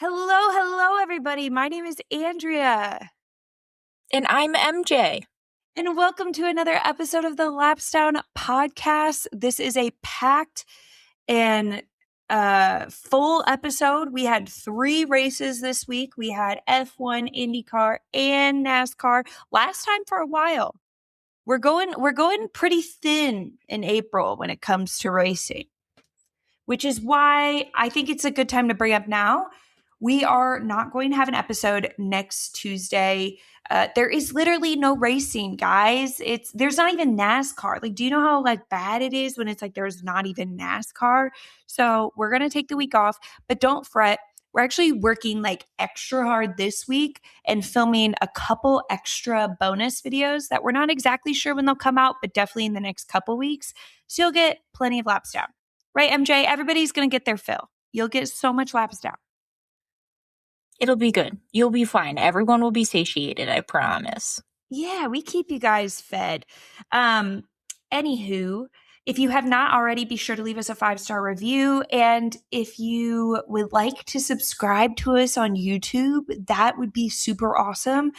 Hello, everybody. My name is Andrea. And I'm MJ. And welcome to another episode of the Lapsdown podcast. This is a packed and full episode. We had 3 races this week. We had F1, IndyCar, and NASCAR. Last time for a while. We're going pretty thin in April when it comes to racing, which is why I think it's a good time to bring up now. We are not going to have an episode next Tuesday. There is literally no racing, guys. There's not even NASCAR. Like, do you know how bad it is when it's there's not even NASCAR? So we're gonna take the week off, but don't fret. We're actually working extra hard this week and filming a couple extra bonus videos that we're not exactly sure when they'll come out, but definitely in the next couple weeks. So you'll get plenty of laps down. Right, MJ? Everybody's gonna get their fill. You'll get so much laps down. It'll be good. You'll be fine. Everyone will be satiated, I promise. Yeah, we keep you guys fed. Anywho, if you have not already, be sure to leave us a 5-star review. And if you would like to subscribe to us on YouTube, that would be super awesome.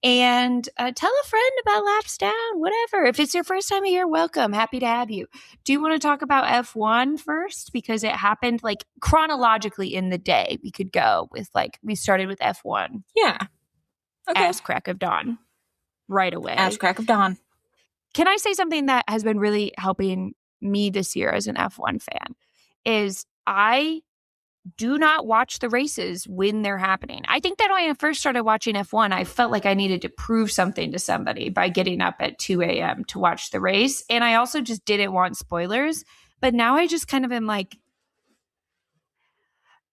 And tell a friend about Laps Down, whatever. If it's your first time here, welcome. Happy to have you. Do you want to talk about F1 first? Because it happened chronologically in the day. We could go with we started with F1. Yeah. Okay. Ass crack of dawn. Right away. Ass crack of dawn. Can I say something that has been really helping me this year as an F1 fan is I do not watch the races when they're happening. I think that when I first started watching F1, I felt like I needed to prove something to somebody by getting up at 2 a.m. to watch the race. And I also just didn't want spoilers. But now I just kind of am like,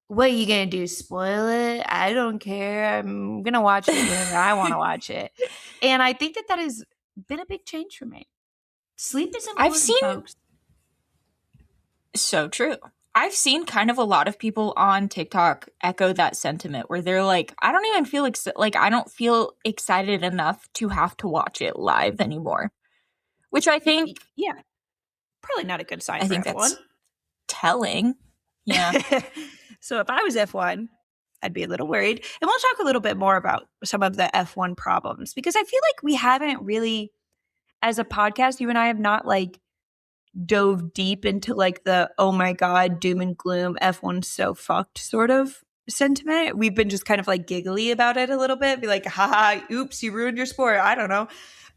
what are you going to do? Spoil it? I don't care. I'm going to watch it when I want to watch it. And I think that has been a big change for me. Sleep is important, folks. So true. I've seen kind of a lot of people on TikTok echo that sentiment where they're like, I don't even feel I don't feel excited enough to have to watch it live anymore. Which I think, yeah, probably not a good sign. I think F1. That's telling. Yeah. So if I was F1, I'd be a little worried. And we'll talk a little bit more about some of the F1 problems because I feel like we haven't really, as a podcast, you and I have not dove deep into the, oh my God, doom and gloom, F1's so fucked sort of sentiment. We've been just kind of giggly about it a little bit, be like, haha, oops, you ruined your sport. I don't know.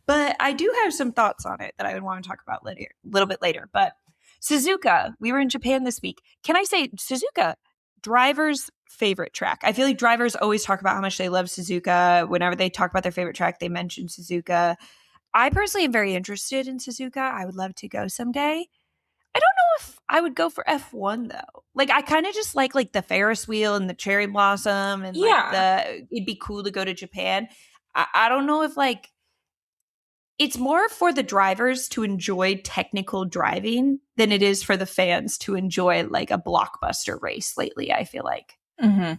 But I do have some thoughts on it that I would want to talk about a little bit later. But Suzuka, we were in Japan this week. Can I say Suzuka, drivers' favorite track? I feel like drivers always talk about how much they love Suzuka. Whenever they talk about their favorite track, they mention Suzuka. I personally am very interested in Suzuka. I would love to go someday. I don't know if I would go for F1 though. I kind of just like the Ferris wheel and the cherry blossom and it'd be cool to go to Japan. I don't know if it's more for the drivers to enjoy technical driving than it is for the fans to enjoy a blockbuster race lately, I feel like. Mm-hmm.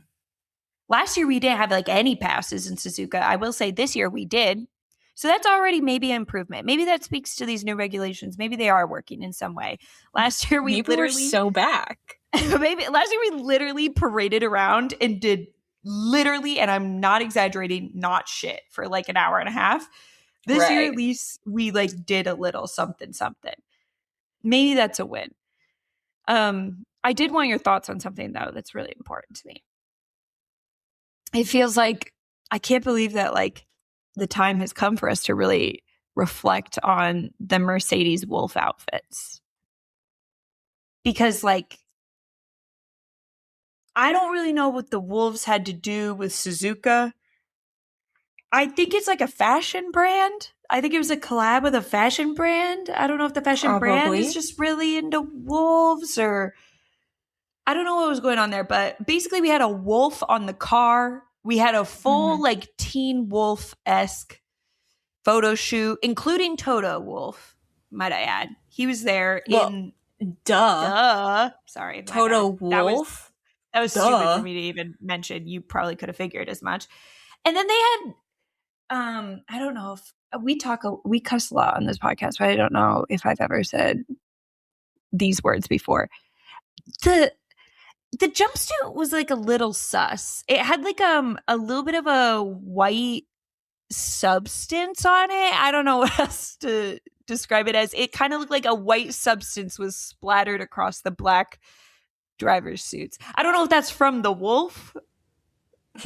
Last year we didn't have any passes in Suzuka. I will say this year we did. So that's already maybe an improvement. Maybe that speaks to these new regulations. Maybe they are working in some way. Last year we were so back. Maybe last year we literally paraded around and did literally, and I'm not exaggerating, not shit for an hour and a half. This year at least we did a little something. Maybe that's a win. I did want your thoughts on something though that's really important to me. It feels like I can't believe that the time has come for us to really reflect on the Mercedes Wolf outfits. Because I don't really know what the Wolves had to do with Suzuka. I think it's a fashion brand. I think it was a collab with a fashion brand. I don't know if the fashion brand is just really into wolves or I don't know what was going on there. But basically we had a wolf on the car. We had a full Teen Wolf-esque photo shoot, including Toto Wolff, might I add. He was there in... Duh. Sorry. Toto Wolff? That was stupid for me to even mention. You probably could have figured as much. And then they had... I don't know if... We cuss a lot on this podcast, but I don't know if I've ever said these words before. the jumpsuit was like a little sus. It had like a little bit of a white substance on it. I don't know what else to describe it as. It kind of looked like a white substance was splattered across the black driver's suits. I don't know if that's from the wolf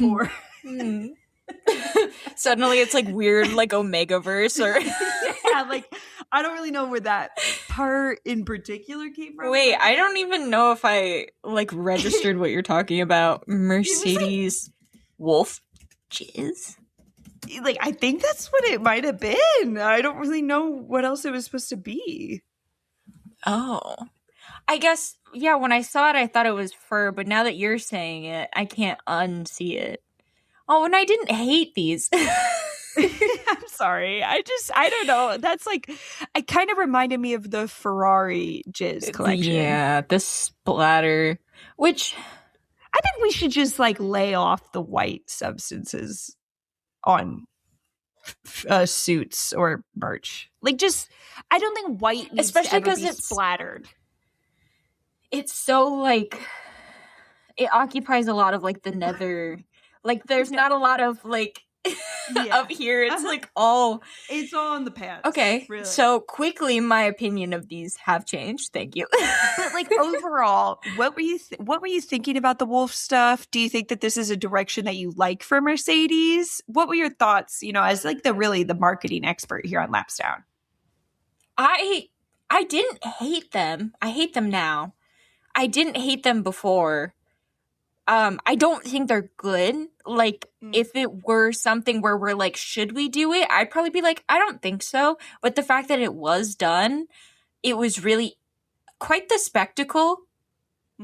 or suddenly it's like weird, like Omega verse or yeah, like I don't really know where that part in particular came from. Wait, I don't even know if I like registered what you're talking about. Mercedes wolf jizz? Like, I think that's what it might have been. I don't really know what else it was supposed to be. Oh. I guess, yeah, when I saw it, I thought it was fur, but now that you're saying it, I can't unsee it. Oh, and I didn't hate these. I'm sorry. I don't know. That's like, it kind of reminded me of the Ferrari jizz collection. Yeah, the splatter, which I think we should just like lay off the white substances on suits or merch. Like, just, I don't think white needs especially because it's splattered. It's so like, it occupies a lot of like the nether. Like, there's not a lot of like up here. It's like all. It's all in the pants. Okay, really. So quickly, my opinion of these have changed. Thank you. But like overall, what were you thinking about the wolf stuff? Do you think that this is a direction that you like for Mercedes? What were your thoughts? You know, as like the marketing expert here on Lapsdown. I didn't hate them. I hate them now. I didn't hate them before. I don't think they're good. Like, if it were something where we're like, should we do it? I'd probably be like, I don't think so. But the fact that it was done, it was really quite the spectacle,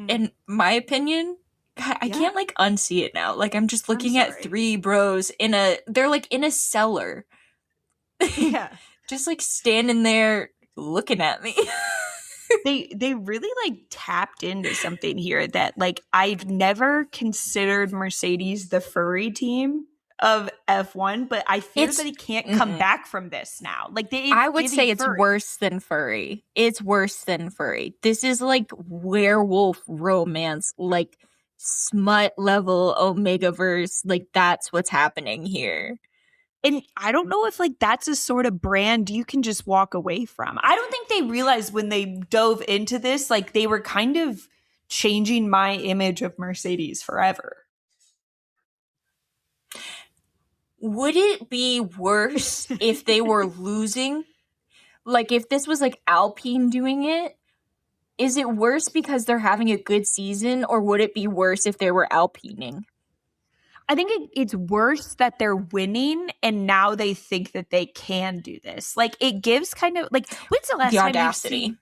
in my opinion. God, I can't like unsee it now. Like, I'm just looking at three bros they're like in a cellar. Yeah. Just like standing there looking at me. They really like tapped into something here that like I've never considered Mercedes the furry team of F1, but I fear that it can't come back from this now. Like I would say it's worse than furry. It's worse than furry. This is like werewolf romance, like smut level Omegaverse. Like, that's what's happening here. And I don't know if like that's a sort of brand you can just walk away from. I don't think they realized when they dove into this, like they were kind of changing my image of Mercedes forever. Would it be worse if they were losing? Like, if this was like Alpine doing it, is it worse because they're having a good season, or would it be worse if they were Alpining? I think it's worse that they're winning and now they think that they can do this. Like, it gives kind of like, when's the last the time audacity? you've seen,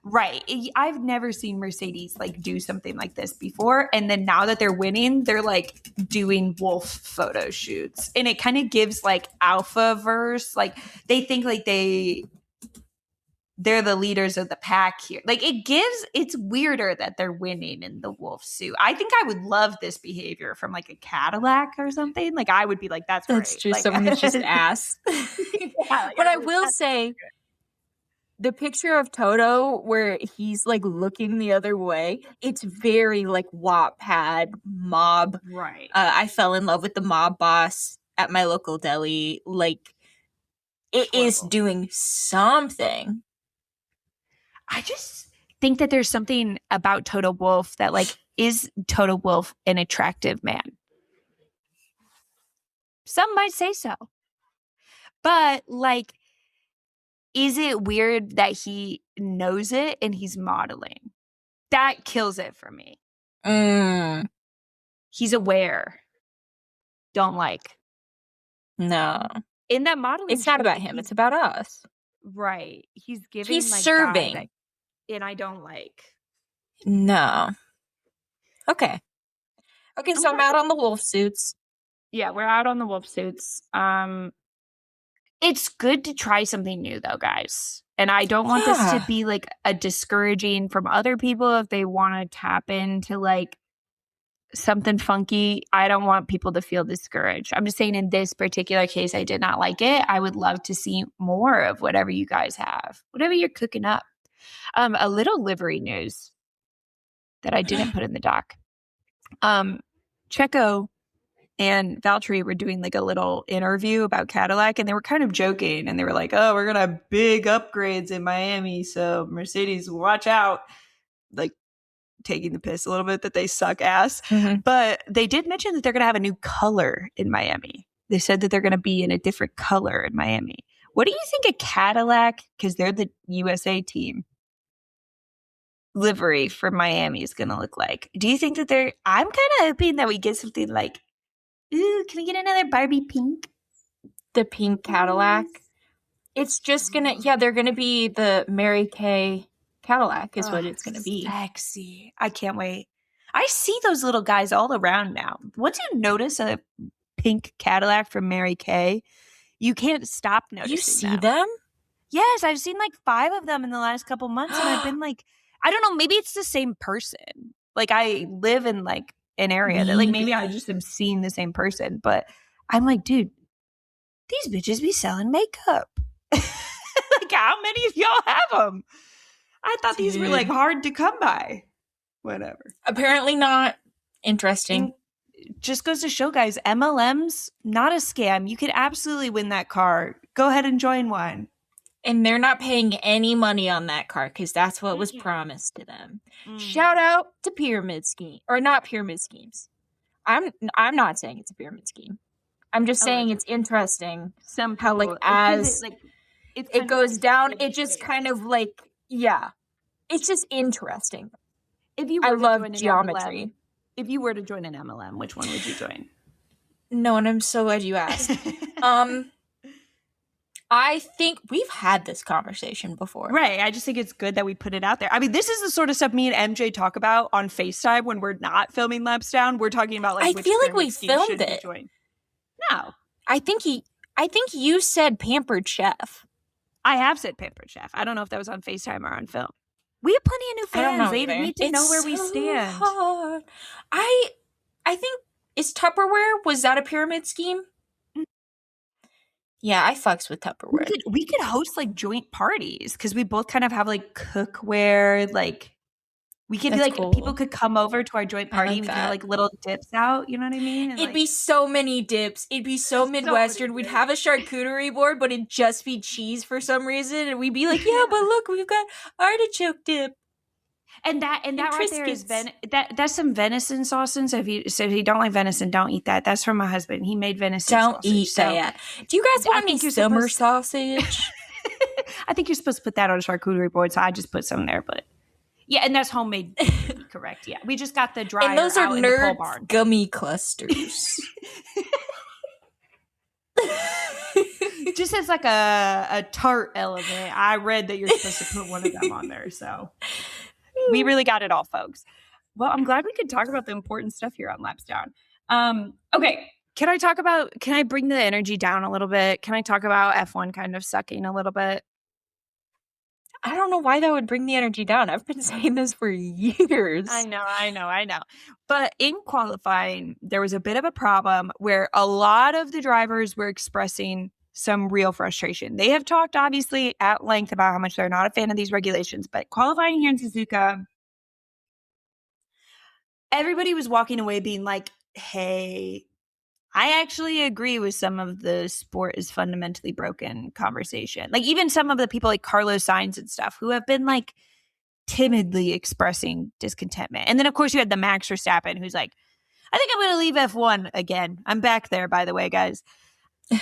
right. I've never seen Mercedes like do something like this before. And then now that they're winning, they're like doing wolf photo shoots. And it kind of gives like alpha verse. Like, they think like they're the leaders of the pack here. Like, it's weirder that they're winning in the wolf suit. I think I would love this behavior from like a Cadillac or something. Like, I would be like, that's great. True. Like, Someone's just ass. But I will say, the picture of Toto where he's like looking the other way, it's very like Wattpad mob. Right. I fell in love with the mob boss at my local deli. Like, it is doing something. I just think that there's something about Toto Wolff that like, is Toto Wolff an attractive man? Some might say so. But like, is it weird that he knows it and he's modeling? That kills it for me. He's aware. Don't like. No. In that modeling, it's not about him. It's about us. Right. He's giving. He's like, serving. And I don't like. No. Okay, so I'm out on the wolf suits. Yeah, we're out on the wolf suits. It's good to try something new though, guys. And I don't want this to be like a discouraging from other people if they want to tap into like something funky. I don't want people to feel discouraged. I'm just saying in this particular case, I did not like it. I would love to see more of whatever you guys have, whatever you're cooking up. A little livery news that I didn't put in the doc. Checo and Valtteri were doing like a little interview about Cadillac, and they were kind of joking, and they were like, "Oh, we're gonna have big upgrades in Miami, so Mercedes, watch out!" Like taking the piss a little bit that they suck ass. Mm-hmm. But they did mention that they're gonna have a new color in Miami. They said that they're gonna be in a different color in Miami. What do you think a Cadillac, because they're the USA team, livery for Miami is gonna look like? Do you think that I'm kind of hoping that we get something like, ooh, can we get another Barbie pink? The pink Cadillac. It's just they're gonna be the Mary Kay Cadillac is what it's gonna be. Sexy. I can't wait. I see those little guys all around now. Once you notice a pink Cadillac from Mary Kay, you can't stop noticing. You see them? Yes, I've seen like 5 of them in the last couple months, and I've been like, I don't know, maybe it's the same person. Like I live in like an area that like maybe I just am seeing the same person, but I'm like, dude, these bitches be selling makeup. Like how many of y'all have them? I thought these were like hard to come by. Whatever. Apparently not. Interesting. Just goes to show, guys, MLM's not a scam. You could absolutely win that car. Go ahead and join one. And they're not paying any money on that car because that's what was promised to them. Shout out to pyramid scheme, or not pyramid schemes. I'm not saying it's a pyramid scheme. I'm just saying it's interesting how like as it goes down, it just kind of like it's just interesting. If you were I to love join an geometry. MLM, if you were to join an MLM, which one would you join? No, and I'm so glad you asked. I think we've had this conversation before. Right. I just think it's good that we put it out there. I mean, this is the sort of stuff me and MJ talk about on FaceTime when we're not filming Laps Down. We're talking about like, I feel like we filmed it. No. I think you said Pampered Chef. I have said Pampered Chef. I don't know if that was on FaceTime or on film. We have plenty of new fans. They need to know where we stand. Hard. I think, is Tupperware, was that a pyramid scheme? Yeah, I fucks with Tupperware. We could host like joint parties because we both kind of have like cookware. Like we could be like, cool. People could come over to our joint party. We could have like little dips out. You know what I mean? And, it'd be so many dips. It'd be so Midwestern. We'd have a charcuterie board, but it'd just be cheese for some reason. And we'd be like, yeah, but look, we've got artichoke dip. And that right there is that's some venison sausage. So if you don't like venison, don't eat that. That's from my husband. He made venison sausage. Don't eat that. Do you guys want any summer sausage? I think you're supposed to put that on a charcuterie board, so I just put some there. But yeah, and that's homemade. Correct. Yeah, we just got the dryer. And those are out nerd in the pole barn. Gummy clusters. Just as like a tart element, I read that you're supposed to put one of them on there. So we really got it all, folks. Well, I'm glad we could talk about the important stuff here on Laps Down. Okay. Can I bring the energy down a little bit? Can I talk about F1 kind of sucking a little bit? I don't know why that would bring the energy down. I've been saying this for years. I know. But in qualifying, there was a bit of a problem where a lot of the drivers were expressing some real frustration. They have talked obviously at length about how much they're not a fan of these regulations, but qualifying here in Suzuka, everybody was walking away being like, hey, I actually agree with some of the sport is fundamentally broken conversation. Like even some of the people like Carlos Sainz and stuff who have been like timidly expressing discontentment. And then of course you had the Max Verstappen who's like, I think I'm going to leave F1 again. I'm back there, by the way, guys.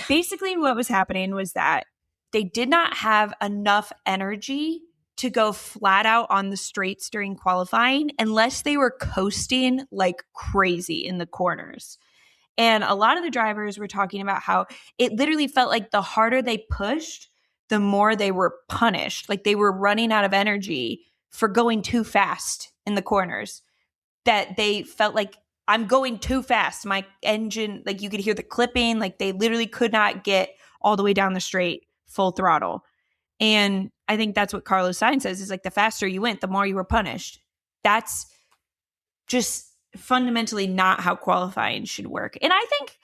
Basically what was happening was that they did not have enough energy to go flat out on the straights during qualifying unless they were coasting like crazy in the corners. And a lot of the drivers were talking about how it literally felt like the harder they pushed, the more they were punished. Like they were running out of energy for going too fast in the corners. That they felt like, I'm going too fast. My engine, like you could hear the clipping, like they literally could not get all the way down the straight full throttle. And I think that's what Carlos Sainz says is like the faster you went, the more you were punished. That's just fundamentally not how qualifying should work. And I think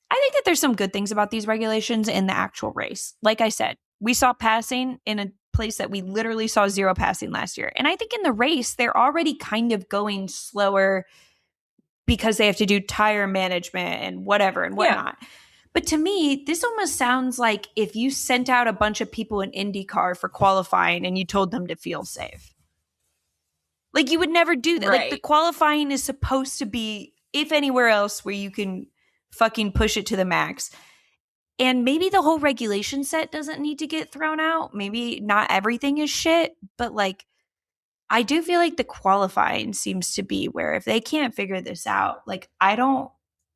that there's some good things about these regulations in the actual race. Like I said, we saw passing in a place that we literally saw zero passing last year. And I think in the race, they're already kind of going slower because they have to do tire management and whatever and whatnot. Yeah. But to me, this almost sounds like if you sent out a bunch of people in IndyCar for qualifying and you told them to feel safe. Like, you would never do that. Right. Like, the qualifying is supposed to be, if anywhere else, where you can fucking push it to the max. And maybe the whole regulation set doesn't need to get thrown out. Maybe not everything is shit, but like, I do feel like the qualifying seems to be where if they can't figure this out, like, I don't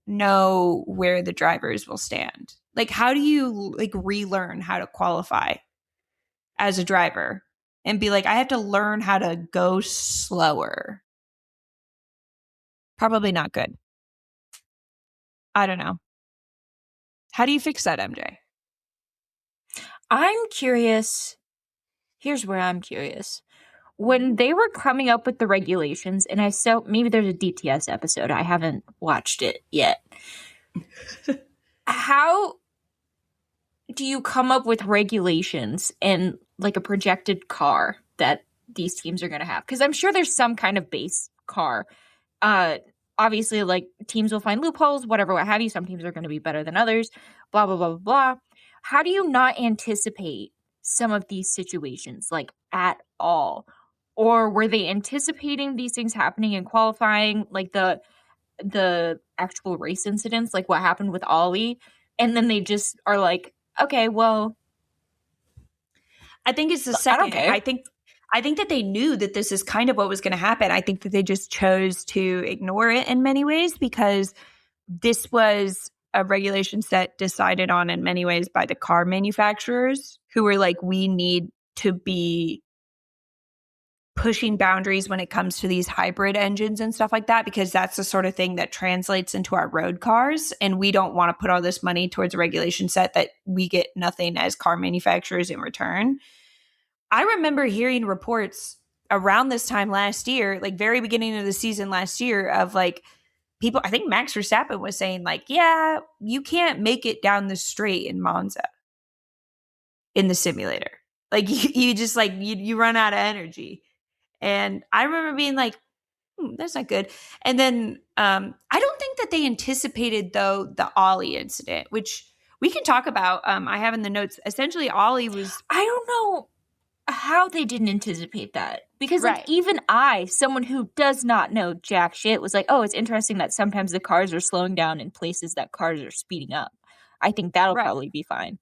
know where the drivers will stand. Like, how do you like relearn how to qualify as a driver and be like, I have to learn how to go slower? Probably not good. I don't know. How do you fix that, MJ? I'm curious. Here's where I'm curious. When they were coming up with the regulations, and maybe there's a DTS episode. I haven't watched it yet. How do you come up with regulations and like a projected car that these teams are going to have? Because I'm sure there's some kind of base car. Obviously, like, teams will find loopholes, whatever, what have you. Some teams are going to be better than others, blah, blah, blah, blah, blah. How do you not anticipate some of these situations, like, at all? Or were they anticipating these things happening in qualifying, like the actual race incidents, like what happened with Ollie, and then they just are like, okay, well, I think it's the second. I think that they knew that this is kind of what was going to happen. I think that they just chose to ignore it in many ways because this was a regulation set decided on in many ways by the car manufacturers who were like, we need to be pushing boundaries when it comes to these hybrid engines and stuff like that, because that's the sort of thing that translates into our road cars. And we don't want to put all this money towards a regulation set that we get nothing as car manufacturers in return. I remember hearing reports around this time last year, like very beginning of the season last year, of like people, I think Max Verstappen was saying like, yeah, you can't make it down the straight in Monza in the simulator. Like you just like, you run out of energy. And I remember being like, that's not good. And then I don't think that they anticipated, though, the Ollie incident, which we can talk about. I have in the notes. Essentially, Ollie was... I don't know how they didn't anticipate that. Because like even someone who does not know jack shit, was like, oh, it's interesting that sometimes the cars are slowing down in places that cars are speeding up. I think that'll probably be fine.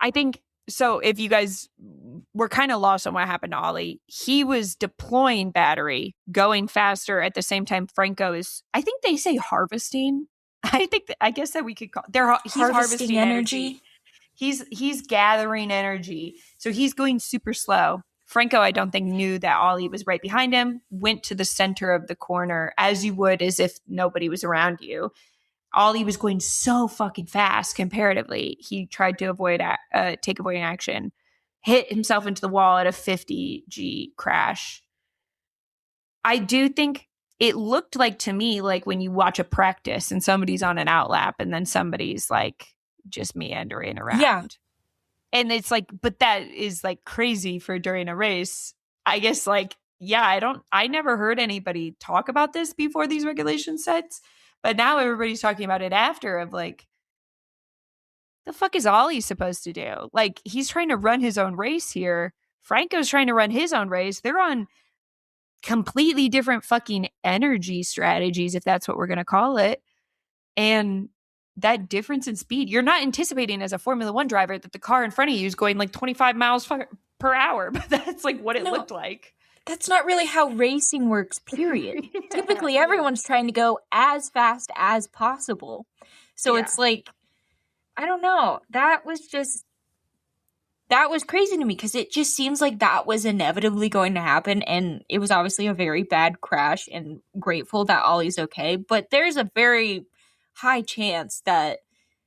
I think... So if you guys were kind of lost on what happened to Ollie, he was deploying battery, going faster at the same time Franco is, I think they say harvesting. I guess that we could call he's harvesting energy. He's gathering energy. So he's going super slow. Franco, I don't think, knew that Ollie was right behind him, went to the center of the corner as you would as if nobody was around you. Ollie was going so fucking fast comparatively. He tried to take avoiding action, hit himself into the wall at a 50 G crash. I do think it looked like to me like when you watch a practice and somebody's on an outlap and then somebody's like just meandering around. Yeah. And it's like, but that is like crazy for during a race. I guess like, yeah, I never heard anybody talk about this before these regulation sets. But now everybody's talking about it after of like, the fuck is Ollie supposed to do? Like, he's trying to run his own race here. Franco's trying to run his own race. They're on completely different fucking energy strategies, if that's what we're going to call it. And that difference in speed, you're not anticipating as a Formula One driver that the car in front of you is going like 25 miles per hour. But that's like what it looked like. That's not really how racing works, period. Typically, everyone's trying to go as fast as possible. So it's like, I don't know. That was crazy to me because it just seems like that was inevitably going to happen. And it was obviously a very bad crash, and grateful that Ollie's okay. But there's a very high chance that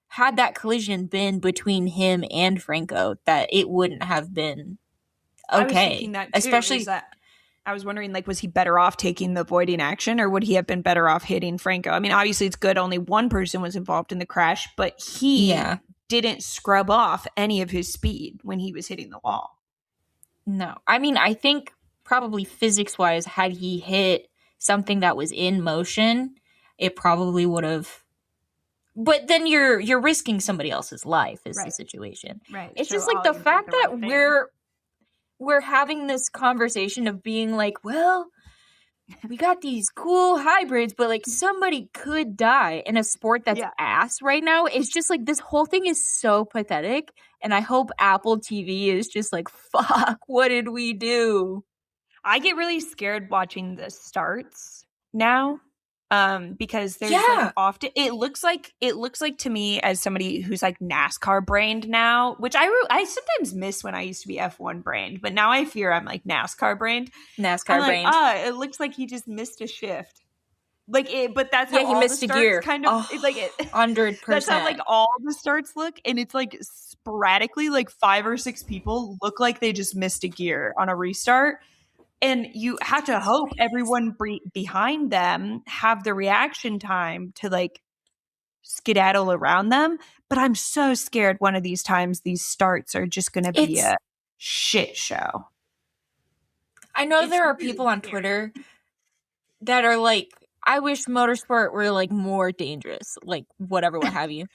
had that collision been between him and Franco, that it wouldn't have been okay. I was thinking that too, especially... I was wondering, like, was he better off taking the avoiding action, or would he have been better off hitting Franco? I mean, obviously it's good only one person was involved in the crash, but he didn't scrub off any of his speed when he was hitting the wall. No. I mean, I think probably physics-wise, had he hit something that was in motion, it probably would have. But then you're risking somebody else's life is the situation. Right. It's So just like all the you did fact the that right thing. we're having this conversation of being like, well, we got these cool hybrids, but like somebody could die in a sport that's Yeah. ass right now. It's just like this whole thing is so pathetic. And I hope Apple TV is just like, fuck, what did we do? I get really scared watching the starts now. Because there's like Yeah. often it looks like to me, as somebody who's like NASCAR brained now, which I sometimes miss when I used to be F1 brained, but now I fear I'm like NASCAR brained. I'm NASCAR like, brained. it looks like he just missed a shift. Like it, but that's Yeah, how he all the missed a starts gear. kind of like it. 100%. That's how like all the starts look, and it's like sporadically, like 5 or 6 people look like they just missed a gear on a restart. And you have to hope everyone behind them have the reaction time to like skedaddle around them. But I'm so scared one of these times these starts are just going to be a shit show. I know It's there are really people on scary. Twitter that are like, I wish motorsport were like more dangerous, like whatever, what have you.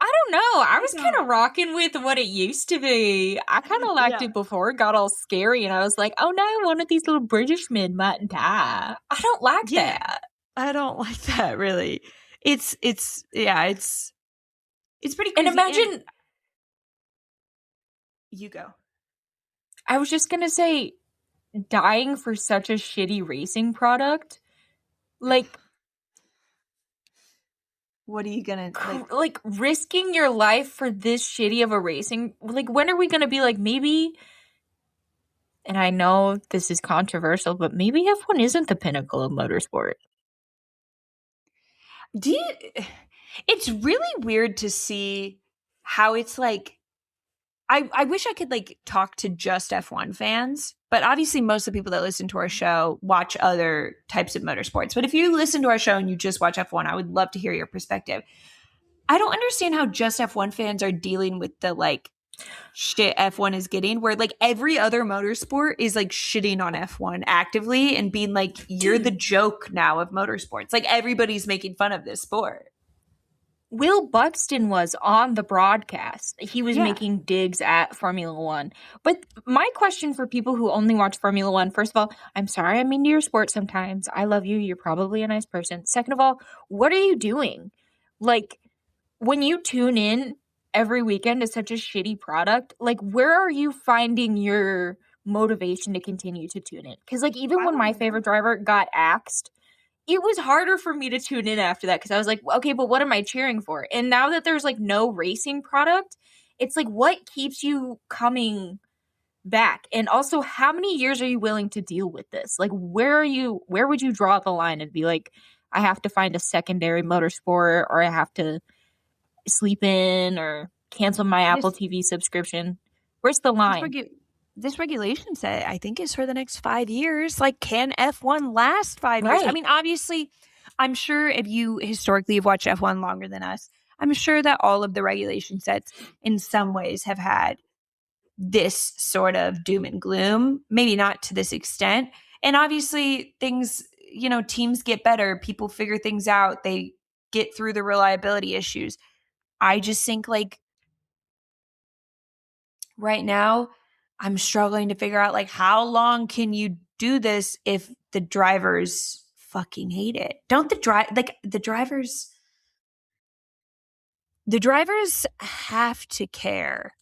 I don't know. I was kind of rocking with what it used to be. I kind of liked it before it got all scary, and I was like, oh no, one of these little British men might die. I don't like that. I don't like that really. It's pretty crazy. And imagine, you go. I was just gonna say, dying for such a shitty racing product, like, what are you gonna like risking your life for this shitty of a racing? Like, when are we gonna be like, maybe? And I know this is controversial, but maybe F1 isn't the pinnacle of motorsport. It's really weird to see how it's like. I wish I could like talk to just F1 fans, but obviously most of the people that listen to our show watch other types of motorsports. But if you listen to our show and you just watch F1, I would love to hear your perspective. I don't understand how just F1 fans are dealing with the like shit F1 is getting, where like every other motorsport is like shitting on F1 actively and being like, you're the joke now of motorsports. Like everybody's making fun of this sport. Will Buxton was on the broadcast. He was making digs at Formula One. But my question for people who only watch Formula One, first of all, I'm sorry I'm into your sport sometimes. I love you. You're probably a nice person. Second of all, what are you doing? Like, when you tune in every weekend to such a shitty product, like, where are you finding your motivation to continue to tune in? Because, like, even when my favorite driver got axed, it was harder for me to tune in after that because I was like, okay, but what am I cheering for? And now that there's like no racing product, it's like, what keeps you coming back? And also, how many years are you willing to deal with this? Like, where would you draw the line and be like, I have to find a secondary motorsport, or I have to sleep in or cancel my Apple TV subscription? Where's the line? This regulation set, I think, is for the next 5 years. Like, can F1 last 5 years? I mean, obviously, I'm sure if you historically have watched F1 longer than us, I'm sure that all of the regulation sets in some ways have had this sort of doom and gloom, maybe not to this extent. And obviously things, teams get better, people figure things out, they get through the reliability issues. I just think like right now, I'm struggling to figure out like how long can you do this if the drivers fucking hate it? Don't the drivers have to care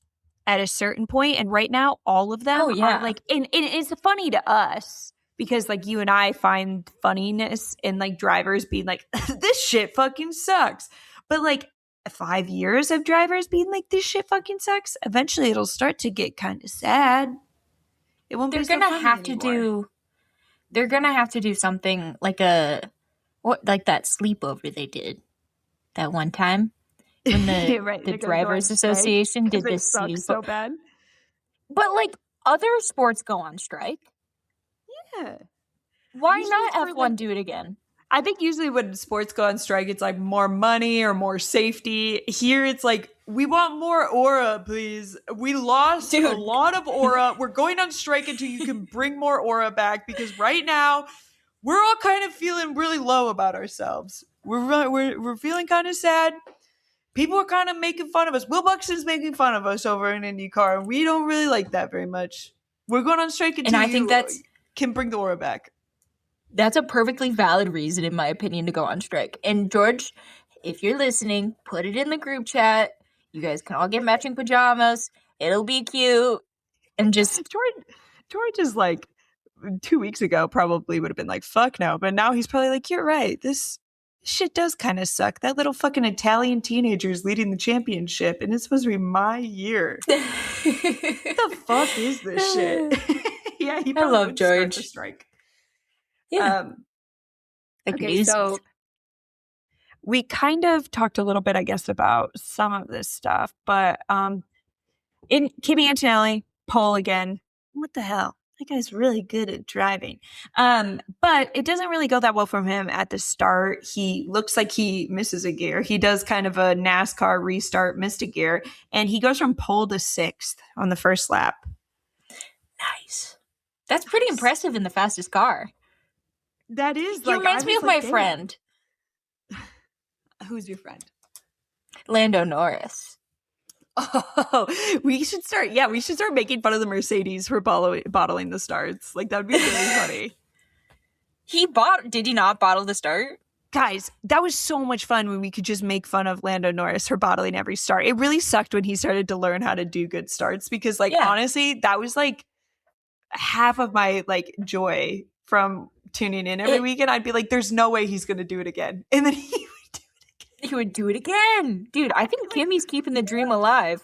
at a certain point, and right now all of them are like, and it's funny to us because like you and I find funniness in like drivers being like, this shit fucking sucks, but like 5 years of drivers being like, this shit fucking sucks, eventually it'll start to get kind of sad. It won't be so funny anymore. They're gonna have to do something like that sleepover they did that one time when the Drivers Association did this sleepover so bad. But like other sports go on strike. Yeah. Why not F1 do it again? I think usually when sports go on strike, it's like more money or more safety. Here, it's like, we want more aura, please. We lost a lot of aura. We're going on strike until you can bring more aura back, because right now we're all kind of feeling really low about ourselves. We're feeling kind of sad. People are kind of making fun of us. Will Buxton's making fun of us over in IndyCar, and we don't really like that very much. We're going on strike until I think that's can bring the aura back. That's a perfectly valid reason, in my opinion, to go on strike. And George, if you're listening, put it in the group chat. You guys can all get matching pajamas. It'll be cute. And just George is like 2 weeks ago probably would have been like, fuck no. But now he's probably like, you're right. This shit does kind of suck. That little fucking Italian teenager is leading the championship, and it's supposed to be my year. What the fuck is this shit? Yeah, he probably love would George. start the strike. Yeah. Okay, so we kind of talked a little bit, I guess, about some of this stuff, but in Kimi Antonelli, pole again. What the hell? That guy's really good at driving. But it doesn't really go that well from him at the start. He looks like he misses a gear. He does kind of a NASCAR restart, missed a gear, and he goes from pole to 6th on the first lap. Nice. That's pretty impressive in the fastest car. That is. He reminds me of my friend. Who's your friend? Lando Norris. Oh, we should start making fun of the Mercedes for bottling the starts. Like, that would be really funny. Did he not bottle the start? Guys, that was so much fun when we could just make fun of Lando Norris for bottling every start. It really sucked when he started to learn how to do good starts because, honestly, that was like half of my like joy from tuning in every weekend. I'd be like, there's no way he's going to do it again. And then he would do it again. Dude, I think Kimmy's keeping the dream alive.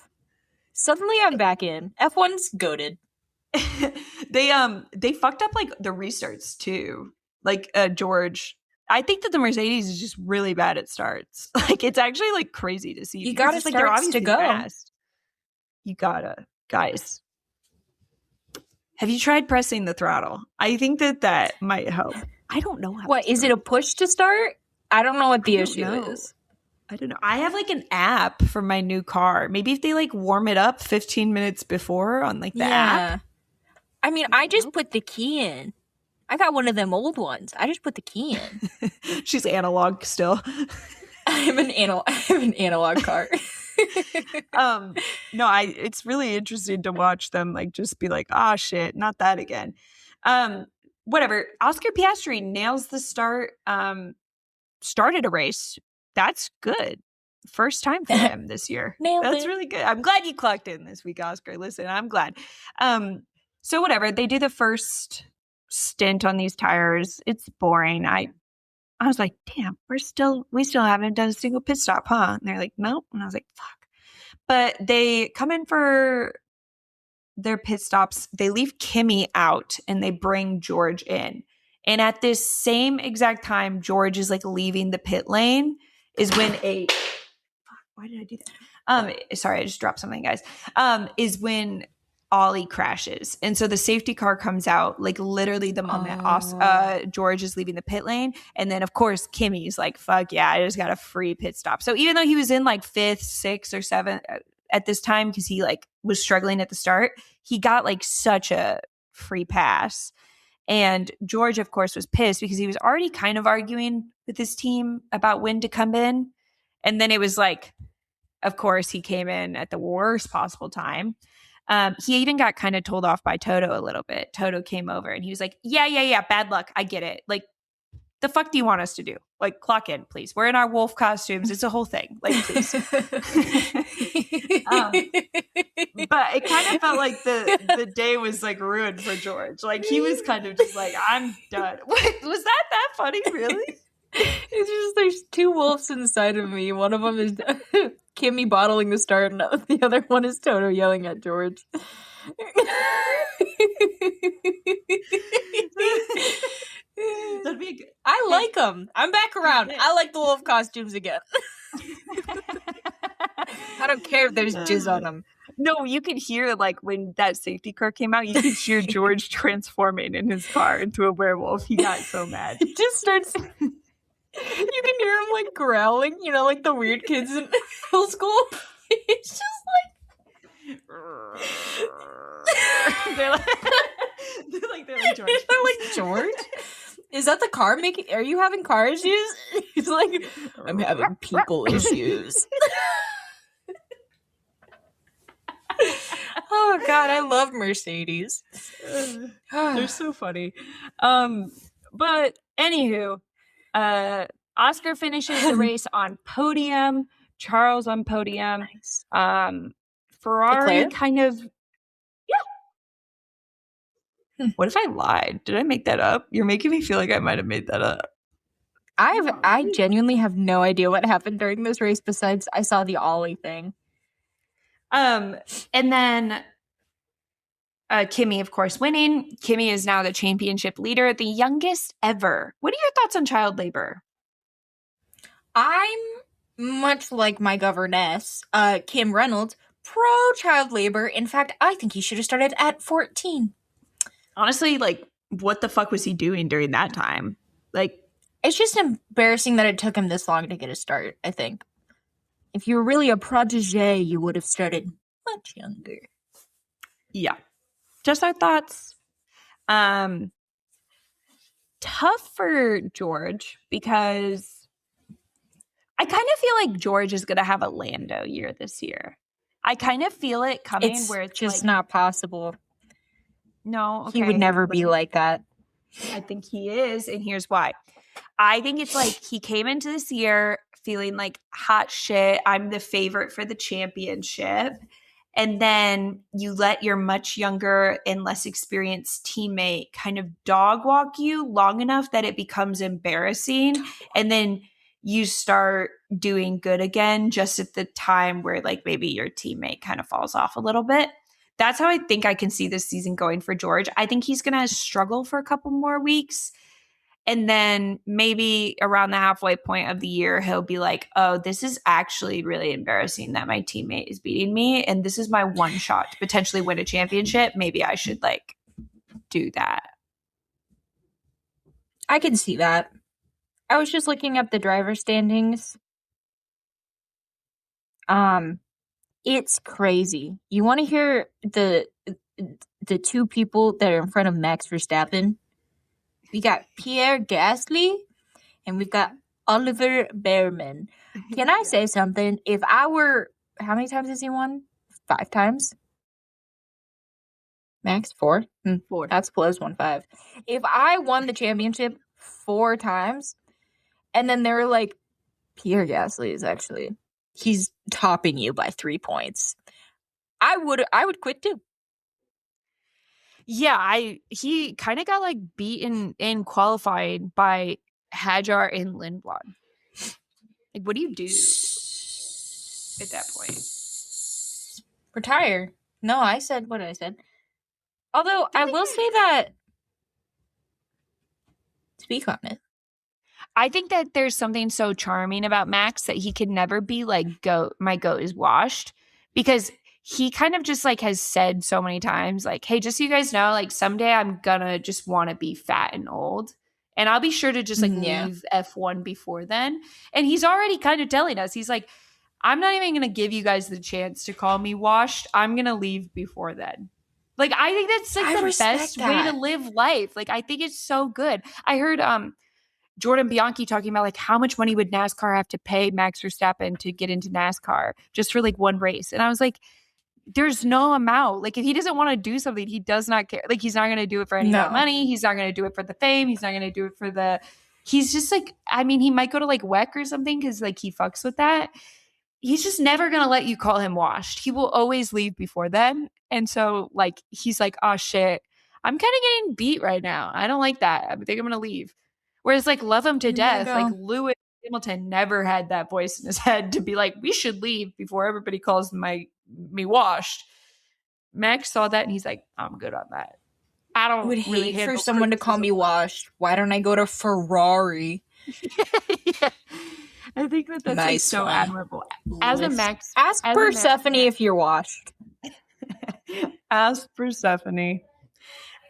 Suddenly I'm back in. F1's goated. They fucked up like the restarts too. Like George, I think that the Mercedes is just really bad at starts. Like, it's actually like crazy to see. You gotta start to go. Fast. You gotta, guys. Have you tried pressing the throttle? I think that might help. I don't know how. What is it? A push to start? I don't know what the issue is. I don't know. I have like an app for my new car. Maybe if they like warm it up 15 minutes before on like the app. I mean, I just put the key in. I got one of them old ones. I just put the key in. She's analog still. I have an analog car. No, it's really interesting to watch them like just be like, ah, shit, not that again. Whatever. Oscar Piastri nails the start. Started a race. That's good. First time for him this year. That's really good. I'm glad you clocked in this week, Oscar. Listen, I'm glad. So whatever. They do the first stint on these tires. It's boring. I was like, damn, we still haven't done a single pit stop, huh? And they're like, nope. And I was like, fuck. But they come in for their pit stops. They leave Kimi out and they bring George in. And at this same exact time, George is like leaving the pit lane is when why did I do that? Sorry, I just dropped something, guys. Is when Ollie crashes. And so the safety car comes out like literally the moment George is leaving the pit lane. And then of course, Kimmy's like, fuck yeah, I just got a free pit stop. So even though he was in like 5th, 6th or 7th at this time, because he like was struggling at the start, he got like such a free pass. And George, of course, was pissed because he was already kind of arguing with his team about when to come in. And then it was like, of course, he came in at the worst possible time. He even got kind of told off by Toto a little bit. Toto came over and he was like, yeah, bad luck. I get it. Like, the fuck do you want us to do? Like, clock in, please. We're in our wolf costumes. It's a whole thing. Like, please. But it kind of felt like the day was like ruined for George. Like, he was kind of just like, I'm done. Wait, was that funny? Really? It's just there's two wolves inside of me. One of them is Kimmy bottling the start, and the other one is Toto yelling at George. That'd be good. I like them. I'm back around. I like the wolf costumes again. I don't care if there's jizz on them. No, you could hear, like, when that safety car came out, you could hear George transforming in his car into a werewolf. He got so mad. It just starts... You can hear him, like, growling, you know, like the weird kids in middle school. It's just like... they're like George. They're like, George? Is that the car making? Are you having car issues? He's like, I'm having people issues. Oh God, I love Mercedes. They're so funny. But anywho, Oscar finishes the race on podium. Charles on podium. Nice. Ferrari Leclerc? kind of. What if I lied? Did I make that up? You're making me feel like I might have made that up. I genuinely have no idea what happened during this race besides I saw the Ollie thing. And then Kimi, of course, winning. Kimi is now the championship leader, the youngest ever. What are your thoughts on child labor? I'm much like my governess, Kim Reynolds, pro child labor. In fact, I think he should have started at 14. Honestly, like, what the fuck was he doing during that time? Like, it's just embarrassing that it took him this long to get a start, I think. If you were really a protege, you would have started much younger. Yeah. Just our thoughts. Tough for George because I kind of feel like George is going to have a Lando year this year. I kind of feel it coming where it's just like, not possible. No, okay. He would never be like that. I think he is, and here's why. I think it's like he came into this year feeling like hot shit. I'm the favorite for the championship. And then you let your much younger and less experienced teammate kind of dog walk you long enough that it becomes embarrassing. And then you start doing good again just at the time where like maybe your teammate kind of falls off a little bit. That's how I think I can see this season going for George. I think he's going to struggle for a couple more weeks. And then maybe around the halfway point of the year, he'll be like, oh, this is actually really embarrassing that my teammate is beating me. And this is my one shot to potentially win a championship. Maybe I should like do that. I can see that. I was just looking up the driver standings. It's crazy. You want to hear the two people that are in front of Max Verstappen? We got Pierre Gasly and we've got Oliver Behrman. Can I say something? If I were, how many times has he won? 5 times? Max 4? 4. That's close 1-5. If I won the championship 4 times, and then they were like, Pierre Gasly is actually, he's topping you by 3 points. I would quit too. Yeah, he kind of got like beaten in qualifying by Hadjar and Lindblad. Like, what do you do at that point? Retire. No, I said what I said. Although I will say that, speak on it. I think that there's something so charming about Max that he could never be like, my goat is washed, because he kind of just like has said so many times, like, hey, just so you guys know, like someday I'm gonna just want to be fat and old. And I'll be sure to just like leave F1 before then. And he's already kind of telling us, he's like, I'm not even going to give you guys the chance to call me washed. I'm going to leave before then. Like, I think that's like the best way to live life. Like, I think it's so good. I heard Jordan Bianchi talking about like how much money would NASCAR have to pay Max Verstappen to get into NASCAR just for like one race. And I was like, there's no amount. Like, if he doesn't want to do something, he does not care. Like, he's not going to do it for any money. He's not going to do it for the fame. He's not going to do it for the, he's just like, I mean, he might go to like WEC or something because like he fucks with that. He's just never going to let you call him washed. He will always leave before then. And so like, he's like, oh shit, I'm kind of getting beat right now. I don't like that. I think I'm going to leave. Whereas like, love him to death. Like Lewis Hamilton never had that voice in his head to be like, we should leave before everybody calls me washed. Max saw that and he's like, I'm good on that. I don't would really hate for someone to call me washed. Why don't I go to Ferrari? Yeah. I think that's nice, like so admirable. As a Max, ask Persephone if you're washed. Ask Persephone.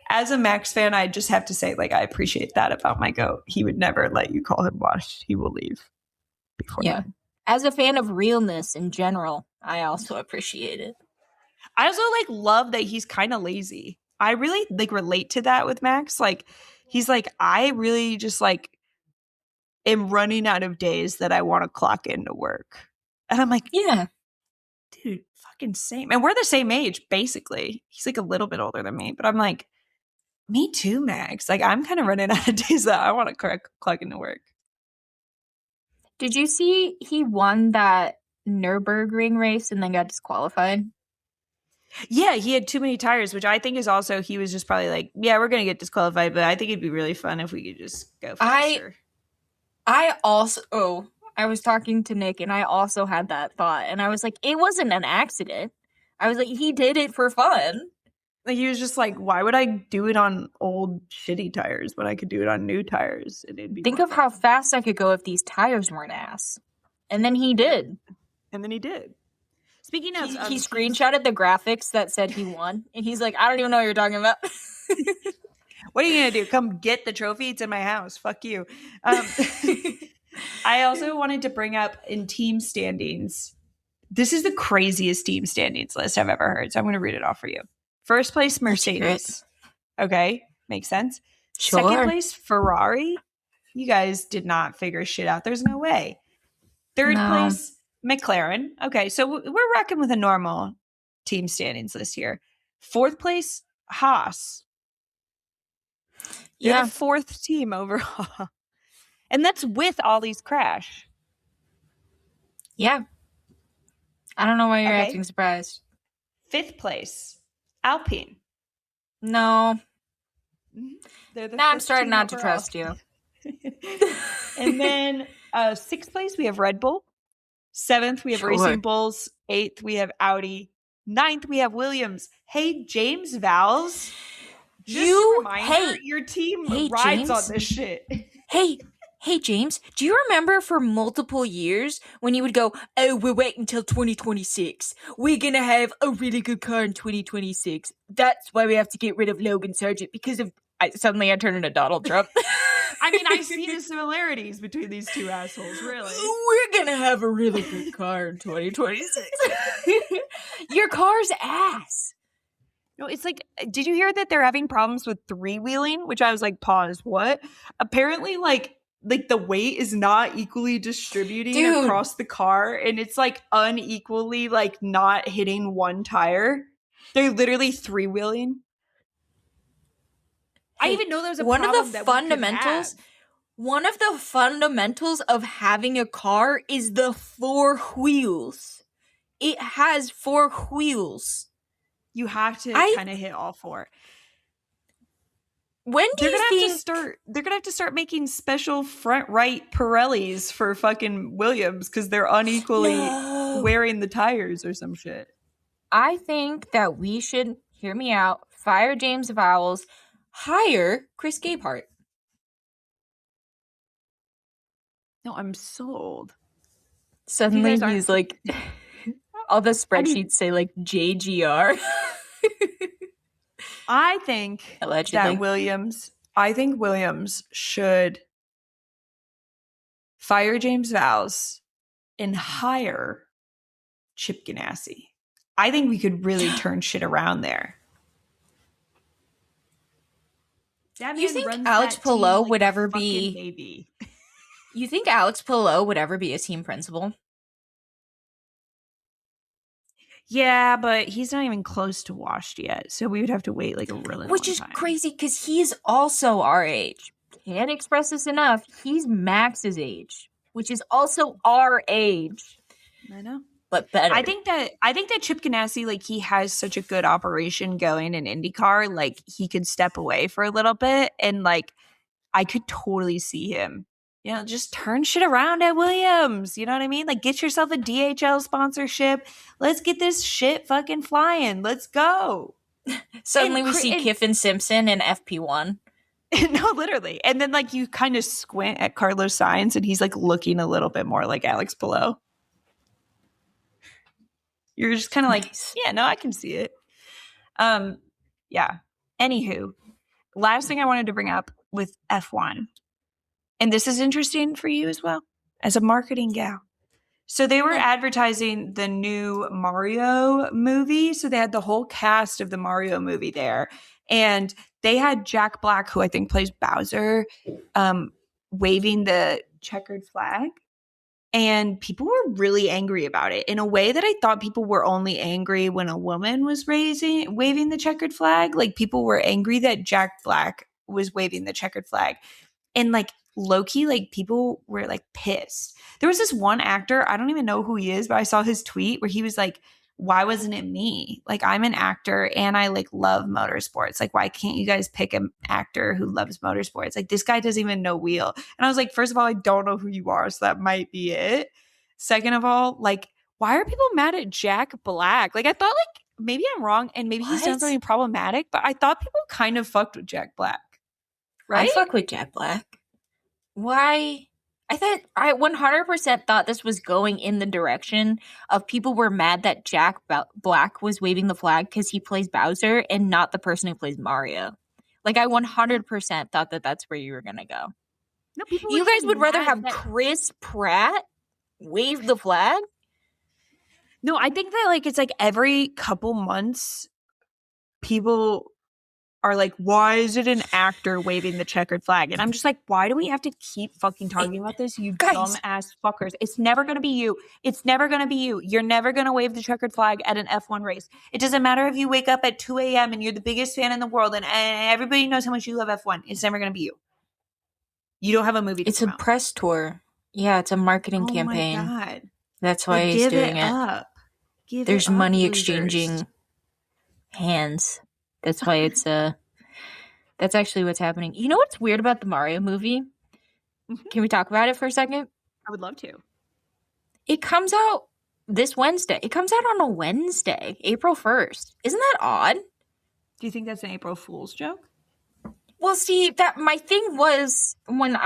As a Max fan, I just have to say, like, I appreciate that about my goat. He would never let you call him washed. He will leave before that. As a fan of realness in general, I also appreciate it. I also like love that he's kind of lazy. I really like relate to that with Max. Like, He's like, I really just like am running out of days that I want to clock into work. And I'm like, Yeah. dude, fucking same. And we're the same age, basically. He's like a little bit older than me, but I'm like, me too, Max. Like, I'm kind of running out of days that I want to clock into work. Did you see he won that Nürburgring race and then got disqualified? Yeah, he had too many tires, which I think is also, he was just probably like, yeah, we're going to get disqualified, but I think it'd be really fun if we could just go faster. I was talking to Nick and I also had that thought. And I was like, it wasn't an accident. I was like, he did it for fun. Like, he was just like, why would I do it on old shitty tires when I could do it on new tires? And it'd be Think of how fast I could go if these tires weren't ass. And then he did. And then he did. Speaking of, he screenshotted the graphics that said he won, and he's like, I don't even know what you're talking about. What are you gonna do? Come get the trophy? It's in my house. Fuck you. I also wanted to bring up in team standings. This is the craziest team standings list I've ever heard. So I'm going to read it off for you. First place, Mercedes. Okay, makes sense. Sure. Second place, Ferrari. You guys did not figure shit out. There's no way. Third place, McLaren. Okay, so we're rocking with a normal team standings list here. Fourth place, Haas. They're the fourth team overall. And that's with Ollie's crash. Yeah. I don't know why you're acting surprised. Fifth place, Alpine. No. Now I'm starting not to trust you. And then sixth place, we have Red Bull. Seventh, we have Racing Bulls. Eighth, we have Audi. Ninth, we have Williams. Hey, James Vowles. Your team rides on this shit. Hey, James, do you remember for multiple years when you would go, oh, we're waiting until 2026. We're going to have a really good car in 2026. That's why we have to get rid of Logan Sargent because of... Suddenly I turn into Donald Trump. I mean, I see the similarities between these two assholes, really. We're going to have a really good car in 2026. Your car's ass. No, it's like, did you hear that they're having problems with three-wheeling? Which I was like, pause, what? Apparently, like the weight is not equally distributing across the car, and it's like unequally like not hitting one tire. They're literally three-wheeling. I even know there's a one problem of the fundamentals. One of the fundamentals of having a car is the four wheels. It has four wheels. You have to kind of hit all four. When do you think they're gonna have to start making special front right Pirellis for fucking Williams because they're unequally wearing the tires or some shit? I think that we should, hear me out, fire James Vowles, hire Chris Gabehart. No, I'm sold. Suddenly he's like, all the spreadsheets say like JGR. I think allegedly that Williams should fire James Vowles and hire Chip Ganassi. I think we could really turn shit around there. You think Alex Palou would ever be baby. You think Alex Palou would ever be a team principal? Yeah, but he's not even close to washed yet, so we would have to wait like a really long time. Which is crazy because he's also our age. Can't express this enough. He's Max's age, which is also our age. I know, but better. I think that Chip Ganassi, like, he has such a good operation going in IndyCar, like he could step away for a little bit, and like I could totally see him. You know, just turn shit around at Williams. You know what I mean? Like, get yourself a DHL sponsorship. Let's get this shit fucking flying. Let's go. Suddenly we see Kiffin Simpson in FP1. No, literally. And then, like, you kind of squint at Carlos Sainz, and he's, like, looking a little bit more like Alex Palou. You're just kind of like, yeah, no, I can see it. Yeah. Anywho, last thing I wanted to bring up with F1. And this is interesting for you as well, as a marketing gal. So they were advertising the new Mario movie. So they had the whole cast of the Mario movie there. And they had Jack Black, who I think plays Bowser, waving the checkered flag. And people were really angry about it in a way that I thought people were only angry when a woman was waving the checkered flag. Like, people were angry that Jack Black was waving the checkered flag. And like, low-key, like, people were like pissed. There was this one actor, I don't even know who he is, but I saw his tweet where he was like, why wasn't it me? Like, I'm an actor and I like love motorsports. Like, why can't you guys pick an actor who loves motorsports? Like, this guy doesn't even know wheel. And I was like, first of all, I don't know who you are, so that might be it. Second of all, like, why are people mad at Jack Black? Like, I thought, like, maybe I'm wrong and maybe he's done something problematic, but I thought people kind of fucked with Jack Black. Right? I fuck with Jack Black. Why? I 100% thought this was going in the direction of people were mad that Jack Black was waving the flag because he plays Bowser and not the person who plays Mario. Like, I 100% thought that that's where you were going to go. No, people you guys would rather have Chris Pratt wave the flag? No, I think that, like, it's like every couple months, people are like, why is it an actor waving the checkered flag? And I'm just like, why do we have to keep fucking talking about this, you dumb ass fuckers? It's never going to be you. It's never going to be you. You're never going to wave the checkered flag at an F1 race. It doesn't matter if you wake up at 2 a.m. and you're the biggest fan in the world and everybody knows how much you love F1. It's never going to be you. You don't have a movie to It's a press tour. Yeah, it's a marketing campaign. Oh my God. That's why he's doing it. There's money exchanging hands. That's why it's that's actually what's happening. You know what's weird about the Mario movie? Mm-hmm. Can we talk about it for a second? I would love to. It comes out this Wednesday. It comes out on a Wednesday, April 1st. Isn't that odd? Do you think that's an April Fool's joke? Well, see, that my thing was when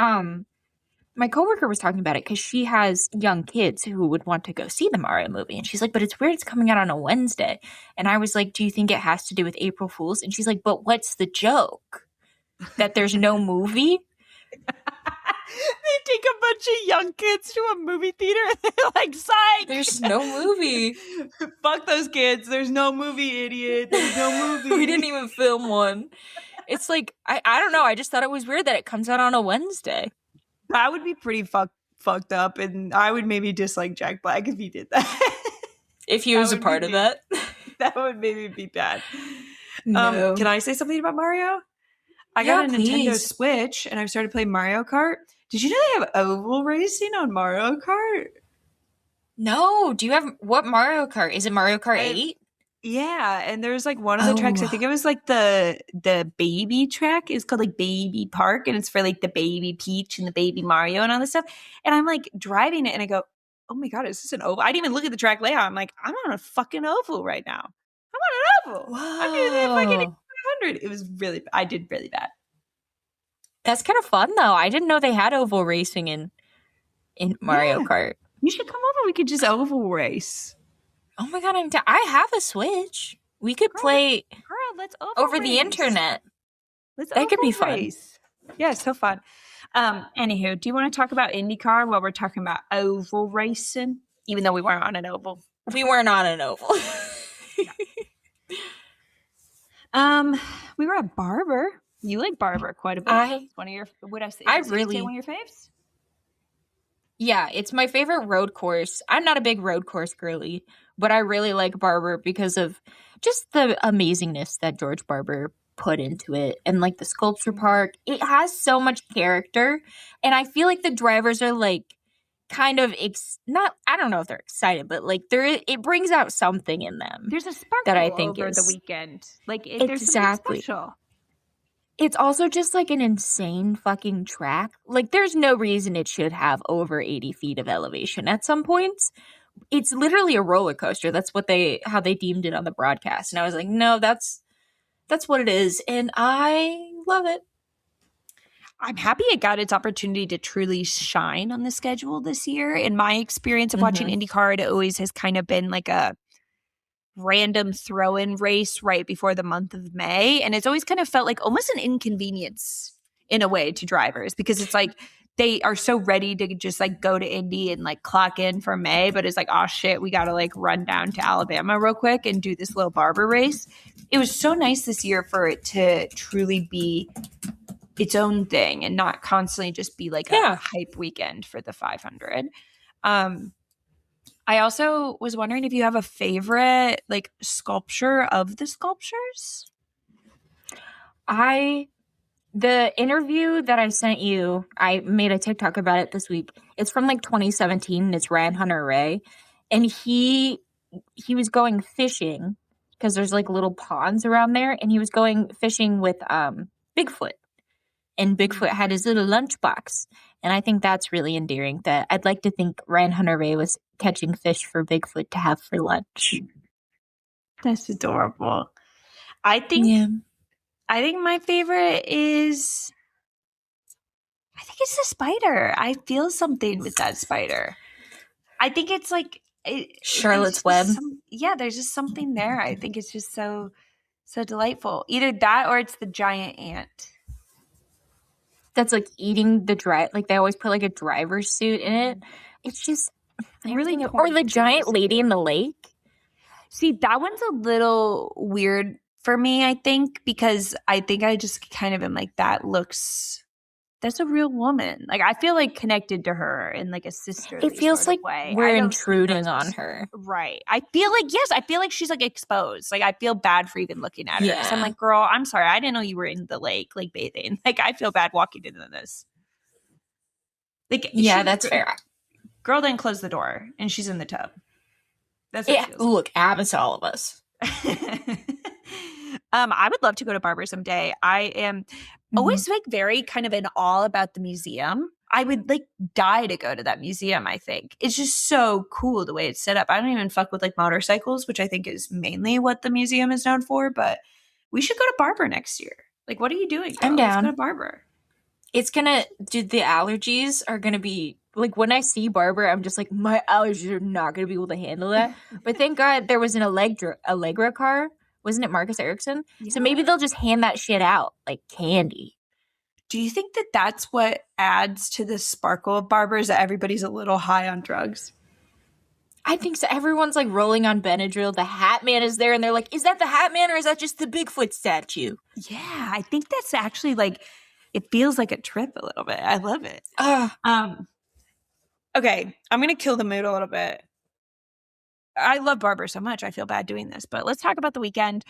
my coworker was talking about it because she has young kids who would want to go see the Mario movie. And she's like, but it's weird it's coming out on a Wednesday. And I was like, do you think it has to do with April Fools? And she's like, but what's the joke? That there's no movie? They take a bunch of young kids to a movie theater and they're like, psych! There's no movie. Fuck those kids. There's no movie, idiot. There's no movie. We didn't even film one. It's like, I don't know. I just thought it was weird that it comes out on a Wednesday. That would be pretty fucked up, and I would maybe dislike Jack Black if he did that. If he was a part of that? That would maybe be bad. No. Can I say something about Mario? I got a Nintendo Switch, and I've started playing Mario Kart. Did you know they have oval racing on Mario Kart? No. Do you have, what Mario Kart? Is it Mario Kart 8? Yeah, and there's like one of the tracks, I think it was like the baby track. It's called like Baby Park, and it's for like the baby Peach and the baby Mario and all this stuff. And I'm like driving it and I go, oh my God, is this an oval? I didn't even look at the track layout. I'm like, I'm on a fucking oval right now. I'm on an oval. Whoa. I'm doing that fucking 100. It was really, I did really bad. That's kind of fun though. I didn't know they had oval racing in Mario Kart. You should come over. We could just oval race. Oh my God, I have a Switch. We could play let's over the internet. That could be fun. Yeah, so fun. Anywho, do you want to talk about IndyCar while we're talking about oval racing? Even though we weren't on an oval. We weren't on an oval. We were at Barber. You like Barber quite a bit. One of your, what I say? I really, one of your faves? Yeah, it's my favorite road course. I'm not a big road course girly, but I really like Barber because of just the amazingness that George Barber put into it. And like the sculpture park, it has so much character. And I feel like the drivers are like kind of, I don't know if they're excited, but like it brings out something in them. There's a sparkle that I think over is, the weekend. Like there's something special. It's also just like an insane fucking track. Like there's no reason it should have over 80 feet of elevation at some points. It's literally a roller coaster. That's how they deemed it on the broadcast. And I was like, no, that's what it is. And I love it. I'm happy it got its opportunity to truly shine on the schedule this year. In my experience of watching IndyCar, it always has kind of been like a random throw-in race right before the month of May. And it's always kind of felt like almost an inconvenience in a way to drivers because it's like they are so ready to just like go to Indy and like clock in for May, but it's like, oh shit, we got to like run down to Alabama real quick and do this little Barber race. It was so nice this year for it to truly be its own thing and not constantly just be like a hype weekend for the 500. I also was wondering if you have a favorite like sculpture of the sculptures. The interview that I sent you, I made a TikTok about it this week. It's from like 2017 and it's Ryan Hunter-Reay. And he was going fishing because there's like little ponds around there, and he was going fishing with Bigfoot. And Bigfoot had his little lunchbox. And I think that's really endearing, that I'd like to think Ryan Hunter-Reay was catching fish for Bigfoot to have for lunch. That's adorable. I think my favorite is, I think it's the spider. I feel something with that spider. I think it's like Charlotte's Web. There's just something there. I think it's just so delightful. Either that or it's the giant ant. That's like eating like they always put like a driver's suit in it. It's just really, or the giant lady in the lake. See, that one's a little weird for me, I think, because I think I just kind of am like, that's a real woman. Like, I feel like connected to her in like a sister. It feels like way. We're intruding on her. Right. I feel like she's like exposed. Like, I feel bad for even looking at her. Yeah. I'm like, girl, I'm sorry. I didn't know you were in the lake, like bathing. Like, I feel bad walking into this. Like, yeah, that's fair. Girl didn't close the door and she's in the tub. That's what it feels. Look, happens to all of us. I would love to go to Barber someday. I am always like very kind of in awe about the museum. I would like die to go to that museum, I think. It's just so cool the way it's set up. I don't even fuck with like motorcycles, which I think is mainly what the museum is known for, but we should go to Barber next year. Like, what are you doing, girl? I'm down. Let's go to Barber. The allergies are gonna be, like, when I see Barber, I'm just like, my allergies are not gonna be able to handle that. But thank God there was an Allegra car. Wasn't it Marcus Erickson? Yeah. So maybe they'll just hand that shit out like candy. Do you think that that's what adds to the sparkle of Barbers, that everybody's a little high on drugs? I think so. Everyone's like rolling on Benadryl. The Hat Man is there and they're like, is that the Hat Man or is that just the Bigfoot statue? Yeah, I think that's actually like, it feels like a trip a little bit. I love it. Okay, I'm going to kill the mood a little bit. I love Barber so much. I feel bad doing this, but let's talk about the weekend.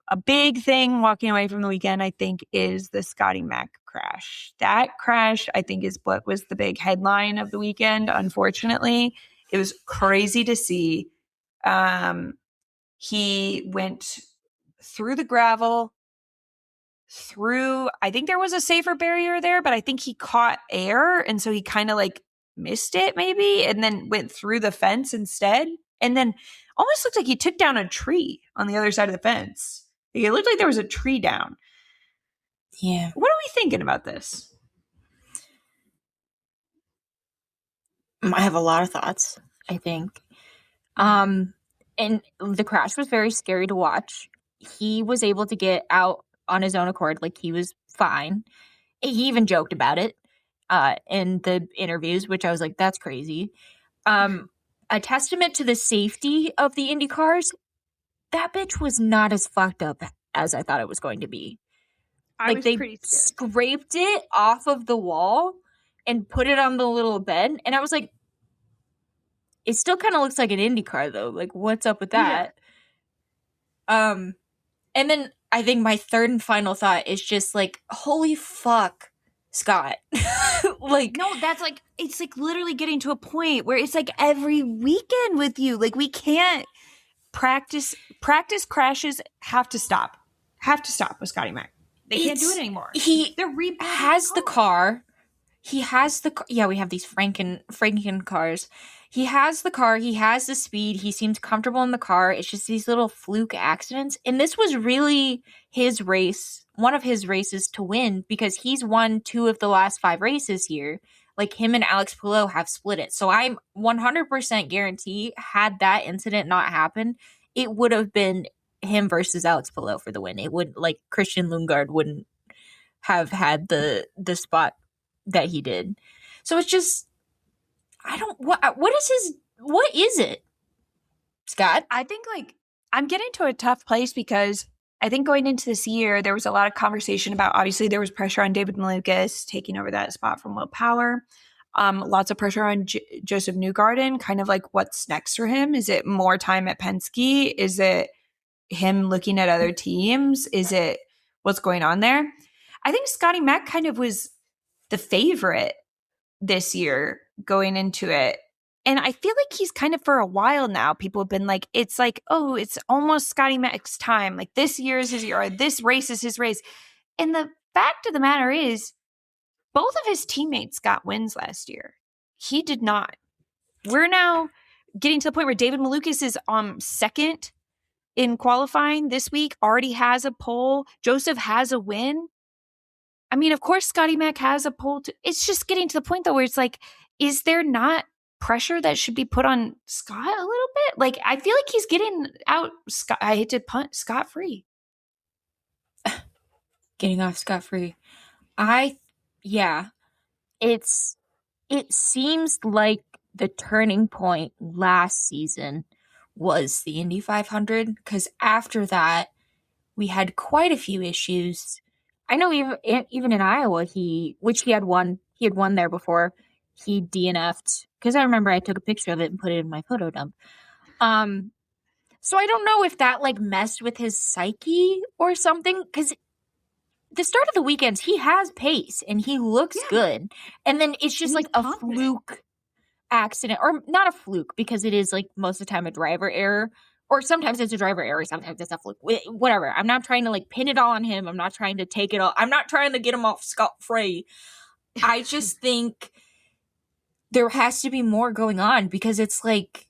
A big thing walking away from the weekend, I think, is the Scotty Mac crash. That crash, I think, is what was the big headline of the weekend. Unfortunately, it was crazy to see. He went through the gravel, I think there was a safer barrier there, but I think he caught air. And so he kind of like missed it maybe, and then went through the fence instead. And then almost looked like he took down a tree on the other side of the fence. It looked like there was a tree down. Yeah. What are we thinking about this? I have a lot of thoughts, I think. And the crash was very scary to watch. He was able to get out on his own accord. Like, he was fine. He even joked about it in the interviews, which I was like, that's crazy. A testament to the safety of the Indy cars, that bitch was not as fucked up as I thought it was going to be. Like, they scraped it off of the wall and put it on the little bed. And I was like, it still kind of looks like an Indy car, though. Like, what's up with that? Yeah. And then I think my third and final thought is just like, holy fuck, Scot. Like, no, that's like, it's like literally getting to a point where it's like every weekend with you. Like, we can't practice crashes have to stop with Scotty Mac. They can't do it anymore. He has the car. He has the car. Yeah, we have these Franken cars. He has the car. He has the speed. He seems comfortable in the car. It's just these little fluke accidents. And this was really his race, one of his races to win, because he's won 2 of the last 5 races here. Like, him and Alex Palou have split it. So I'm 100% guarantee, had that incident not happened, it would have been him versus Alex Palou for the win. It would, like, Christian Lundgaard wouldn't have had the spot that he did. So it's just, what is it, Scott? I think like I'm getting to a tough place because I think going into this year, there was a lot of conversation about obviously there was pressure on David Malukas taking over that spot from Will Power. Lots of pressure on Joseph Newgarden, kind of like what's next for him. Is it more time at Penske? Is it him looking at other teams? Is it what's going on there? I think Scotty Mack kind of was the favorite this year going into it. And I feel like he's kind of for a while now, people have been like, it's like, oh, it's almost Scotty Mack's time. Like this year is his year, or this race is his race. And the fact of the matter is, both of his teammates got wins last year. He did not. We're now getting to the point where David Malukas is second in qualifying this week, already has a pole. Joseph has a win. I mean, of course, Scotty Mack has a pole. It's just getting to the point, though, where it's like, is there not pressure that should be put on Scott a little bit? Like, I feel like he's getting out. I hate to punt scot-free. Getting off scot-free. Yeah. It seems like the turning point last season was the Indy 500, because after that, we had quite a few issues. I know even in Iowa, he had won there before, he DNF'd, because I remember I took a picture of it and put it in my photo dump. So I don't know if that like messed with his psyche or something, because the start of the weekends, he has pace and he looks good. And then it's just like a fluke accident, or not a fluke, because it is like most of the time a driver error, or sometimes it's a driver error, sometimes it's a fluke, whatever. I'm not trying to like pin it all on him. I'm not trying to take it all. I'm not trying to get him off scot-free. I just think there has to be more going on, because it's like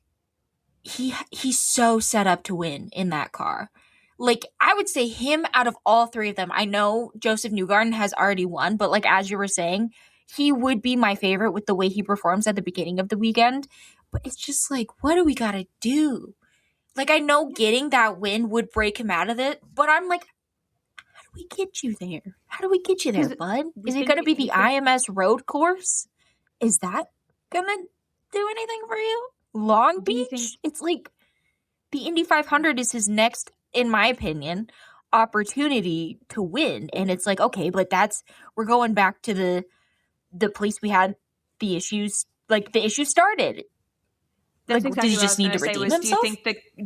he's so set up to win in that car. Like, I would say him out of all three of them. I know Joseph Newgarden has already won, but like as you were saying, he would be my favorite with the way he performs at the beginning of the weekend. But it's just like, what do we got to do? Like, I know getting that win would break him out of it, but I'm like, how do we get you there? How do we get you there, bud? Is it going to be the IMS road course? Is that going to do anything for you? Long Beach? It's like the Indy 500 is his next, in my opinion, opportunity to win. And it's like, okay, but we're going back to the place we had the issues, like the issue started. That's like, exactly does he just need to redeem himself?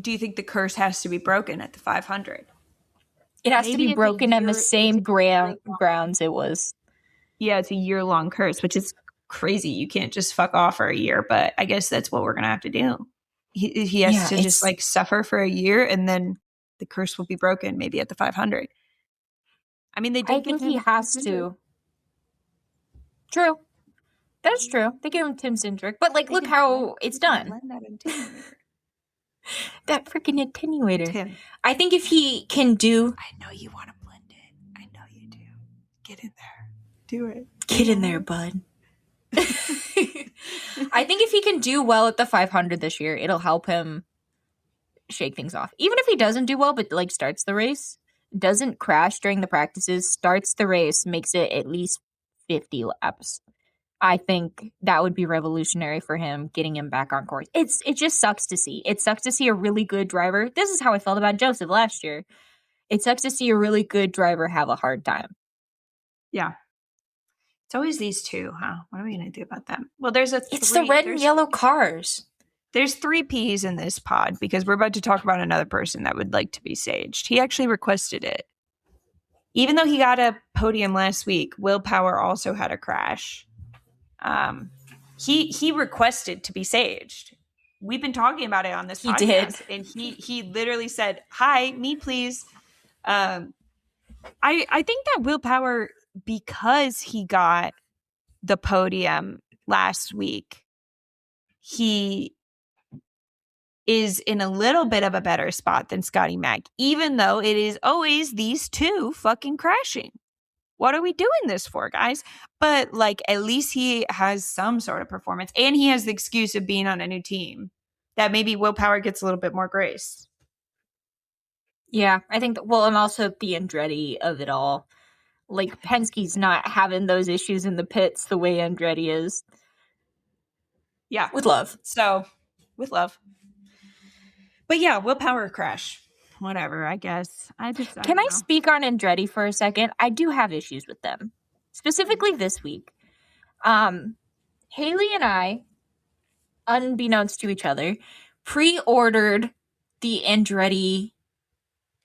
Do you think the curse has to be broken at the 500? It has to be broken on the same grounds it was. Yeah, it's a year-long curse, which is crazy. You can't just fuck off for a year, but I guess that's what we're going to have to do. He has to just like suffer for a year, and then the curse will be broken maybe at the 500. I mean, I think he has to. True. That's true. They gave him Tim Cindric, but like, look how it's done. That freaking attenuator. Tim. I think if he can do... I know you want to blend it. I know you do. Get in there. Do it. Get in there, bud. I think if he can do well at the 500 this year, it'll help him shake things off. Even if he doesn't do well, but like starts the race, doesn't crash during the practices, starts the race, makes it at least 50 laps. I think that would be revolutionary for him, getting him back on course. It just sucks to see. It sucks to see a really good driver. This is how I felt about Joseph last year. It sucks to see a really good driver have a hard time. Yeah. It's always these two, huh? What are we going to do about them? Well, it's the red and yellow cars. There's 3 Ps in this pod, because we're about to talk about another person that would like to be saged. He actually requested it. Even though he got a podium last week, Will Power also had a crash. He requested to be saged. We've been talking about it on this podcast. And he literally said, "Hi, me please." I think that Will Power, because he got the podium last week, he is in a little bit of a better spot than Scotty Mack, even though it is always these two fucking crashing. What are we doing this for, guys? But like, at least he has some sort of performance, and he has the excuse of being on a new team that maybe Will Power gets a little bit more grace. Yeah, I think and also the Andretti of it all. Like, Penske's not having those issues in the pits the way Andretti is. Yeah. With love. So, with love. But yeah, willpower crash. Whatever, I guess. I Can don't I know. speak on Andretti for a second? I do have issues with them. Specifically this week. Haley and I, unbeknownst to each other, pre-ordered the Andretti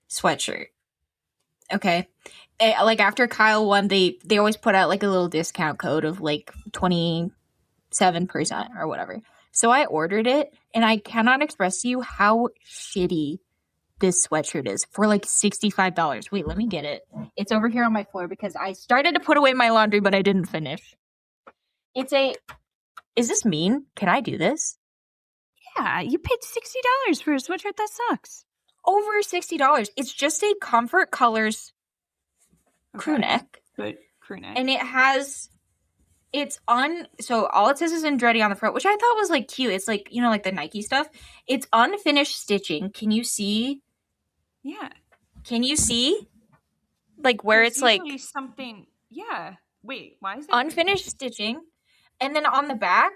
sweatshirt. Okay. Like after Kyle won, they always put out like a little discount code of like 27% or whatever. So I ordered it, and I cannot express to you how shitty this sweatshirt is for like $65. Wait, let me get it. It's over here on my floor because I started to put away my laundry, but I didn't finish. Is this mean? Can I do this? Yeah, you paid $60 for a sweatshirt. That sucks. Over $60. It's just a Comfort Colors crew neck. Good crew neck. And so all it says is Andretti on the front, which I thought was like cute. It's like, like the Nike stuff. It's unfinished stitching. Can you see? Yeah. Can you see? Like where There's it's like something. Yeah. Wait, why is it unfinished stitching? And then on the back,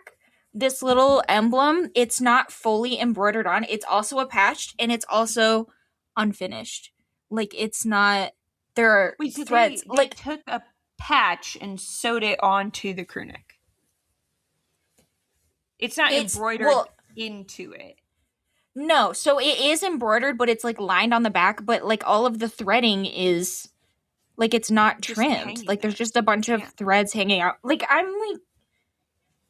this little emblem, it's not fully embroidered on. It's also attached, and it's also unfinished. Like it's not. There are threads. They took a patch and sewed it onto the crew neck. It's not embroidered into it. No, so it is embroidered, but it's like lined on the back, but like all of the threading is like it's not trimmed. Like there's just a bunch of threads hanging out. Like I'm like,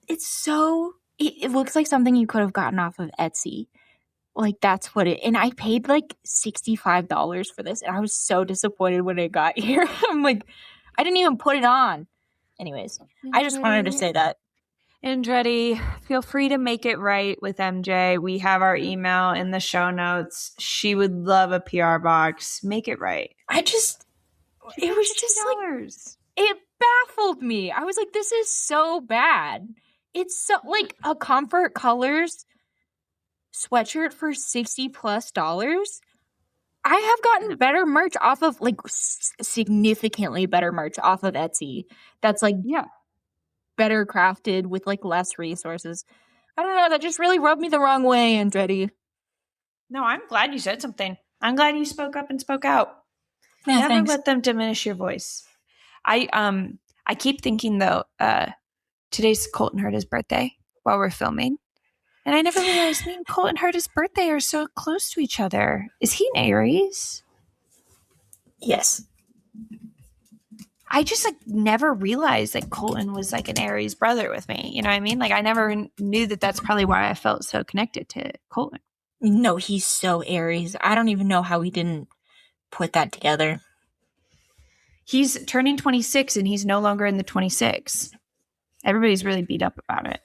it's so it looks like something you could have gotten off of Etsy. Like that's what it, and I paid like $65 for this, and I was so disappointed when it got here. I'm like, I didn't even put it on. Anyways, I just wanted to say that. Andretti, feel free to make it right with MJ. We have our email in the show notes. She would love a PR box. Make it right. It was just like, it baffled me. I was like, this is so bad. It's so like a Comfort Colors sweatshirt for $60+. I have gotten better merch off of like significantly better merch off of Etsy. That's like, better crafted with like less resources. I don't know. That just really rubbed me the wrong way, Andretti. No, I'm glad you said something. I'm glad you spoke up and spoke out. Yeah, Never let them diminish your voice. I keep thinking though, today's Colton Herta's birthday while we're filming. And I never realized me and Colton Herta's birthday are so close to each other. Is he an Aries? Yes. I just like never realized that Colton was like an Aries brother with me. You know what I mean? Like I never knew that that's probably why I felt so connected to Colton. No, he's so Aries. I don't even know how we didn't put that together. He's turning 26 and he's no longer in the 26. Everybody's really beat up about it.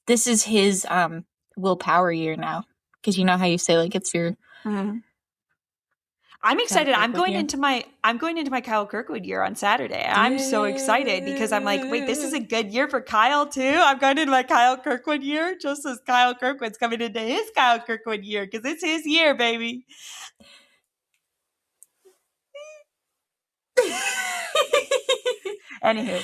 This is his willpower year now. Because you know how you say like it's your I'm excited. I'm going into my Kyle Kirkwood year on Saturday. I'm so excited because I'm like, wait, this is a good year for Kyle too. I'm going into my Kyle Kirkwood year just as Kyle Kirkwood's coming into his Kyle Kirkwood year because it's his year, baby. Anywho,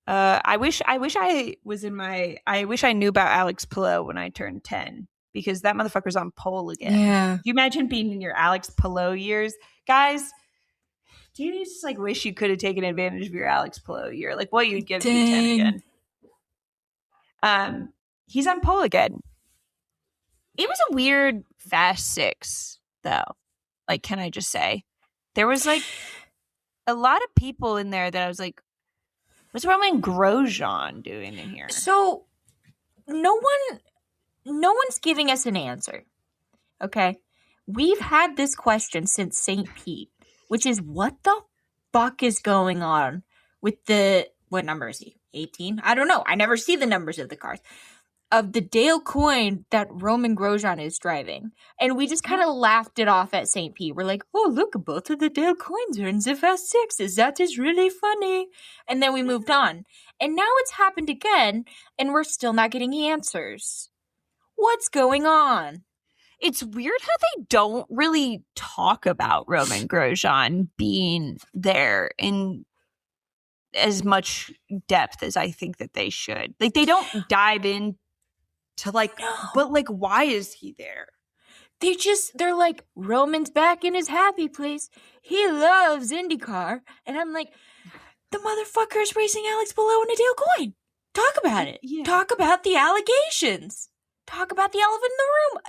I wish I knew about Alex Pillow when I turned 10. Because that motherfucker's on pole again. Yeah. Do you imagine being in your Alex Pillow years? Guys, do you just like wish you could have taken advantage of your Alex Pillow year? Like what you'd give to be 10 again. He's on pole again. It was a weird Fast 6, though. Like, can I just say? There was like a lot of people in there that I was like, what's Roman Grosjean doing in here? So no one's giving us an answer. Okay? We've had this question since St. Pete, which is what the fuck is going on with what number is he? 18? I don't know. I never see the numbers of the cars. Of the Dale coin that Roman Grosjean is driving. And we just kind of laughed it off at St. Pete. We're like, oh, look, both of the Dale coins are in the Fast 6s. That is really funny. And then we moved on. And now it's happened again, and we're still not getting answers. What's going on? It's weird how they don't really talk about Roman Grosjean being there in as much depth as I think that they should. Like, they don't dive in to like, but like, why is he there? They're like, Roman's back in his happy place. He loves IndyCar. And I'm like, the motherfucker is racing Alex Palou and Adele Coyne. Talk about it. Yeah. Talk about the allegations. Talk about the elephant in the room.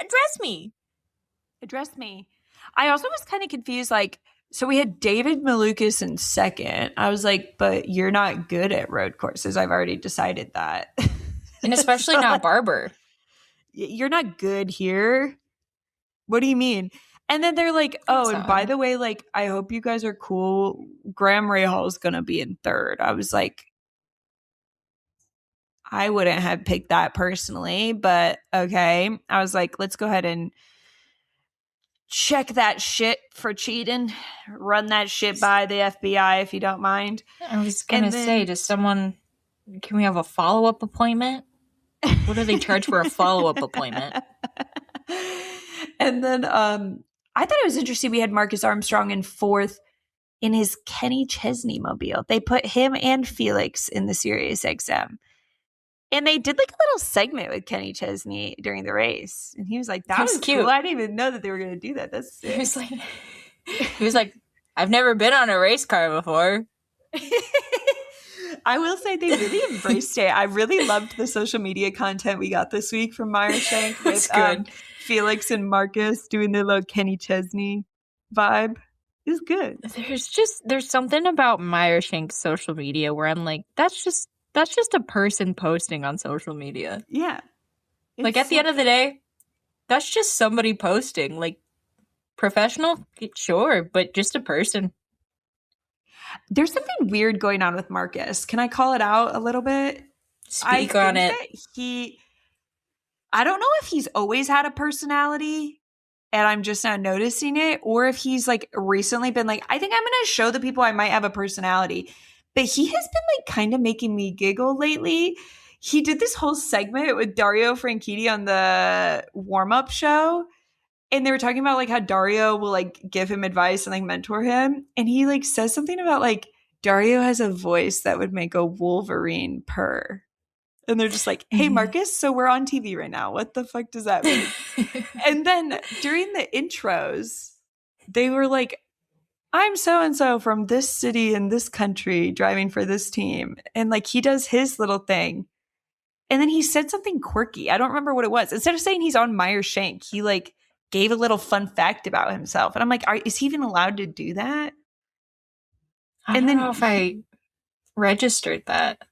Address me. I also was kind of confused. Like, so we had David Malukas in second. I was like, but you're not good at road courses. I've already decided that. And especially so, not Barber. You're not good here. What do you mean? And then they're like, oh, and by the way, like, I hope you guys are cool. Graham Rahal is going to be in third. I was like, I wouldn't have picked that personally, but okay. I was like, let's go ahead and check that shit for cheating. Run that shit by the FBI if you don't mind. I was going to say, can we have a follow-up appointment? What do they charge for a follow-up appointment? And then I thought it was interesting. We had Marcus Armstrong in fourth in his Kenny Chesney mobile. They put him and Felix in the Sirius XM. And they did like a little segment with Kenny Chesney during the race. And he was like, that was cute. Cool. I didn't even know that they were going to do that. That's sick. He was like, I've never been on a race car before. I will say they really embraced it. I really loved the social media content we got this week from Meyer Shank with Felix and Marcus doing their little Kenny Chesney vibe. It was good. There's something about Meyer Shank's social media where I'm like, that's just a person posting on social media. Yeah. Like at the end of the day, that's just somebody posting. Like professional, sure, but just a person. There's something weird going on with Marcus. Can I call it out a little bit? Speak on it. I don't know if he's always had a personality and I'm just not noticing it, or if he's like recently been like, I think I'm going to show the people I might have a personality. But he has been like kind of making me giggle lately. He did this whole segment with Dario Franchitti on the warm-up show. And they were talking about like how Dario will like give him advice and like mentor him. And he like says something about like Dario has a voice that would make a Wolverine purr. And they're just like, hey, Marcus, so we're on TV right now. What the fuck does that mean? And then during the intros, they were like, I'm so-and-so from this city in this country driving for this team. And like he does his little thing. And then he said something quirky. I don't remember what it was. Instead of saying he's on Meyer Shank, he like gave a little fun fact about himself. And I'm like, is he even allowed to do that? I don't know if I registered that.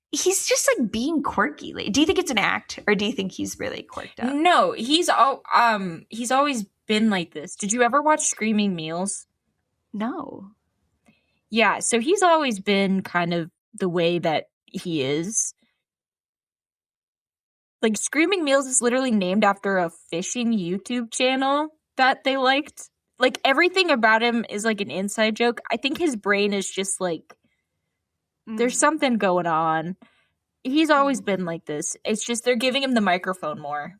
He's just like being quirky. Do you think it's an act, or do you think he's really quirked up? No, he's always been like this. Did you ever watch Screaming Meals? No. Yeah, so he's always been kind of the way that he is. Like, Screaming Meals is literally named after a fishing YouTube channel that they liked. Like, everything about him is like an inside joke. I think his brain is just like, there's something going on. He's always been like this. It's just they're giving him the microphone more.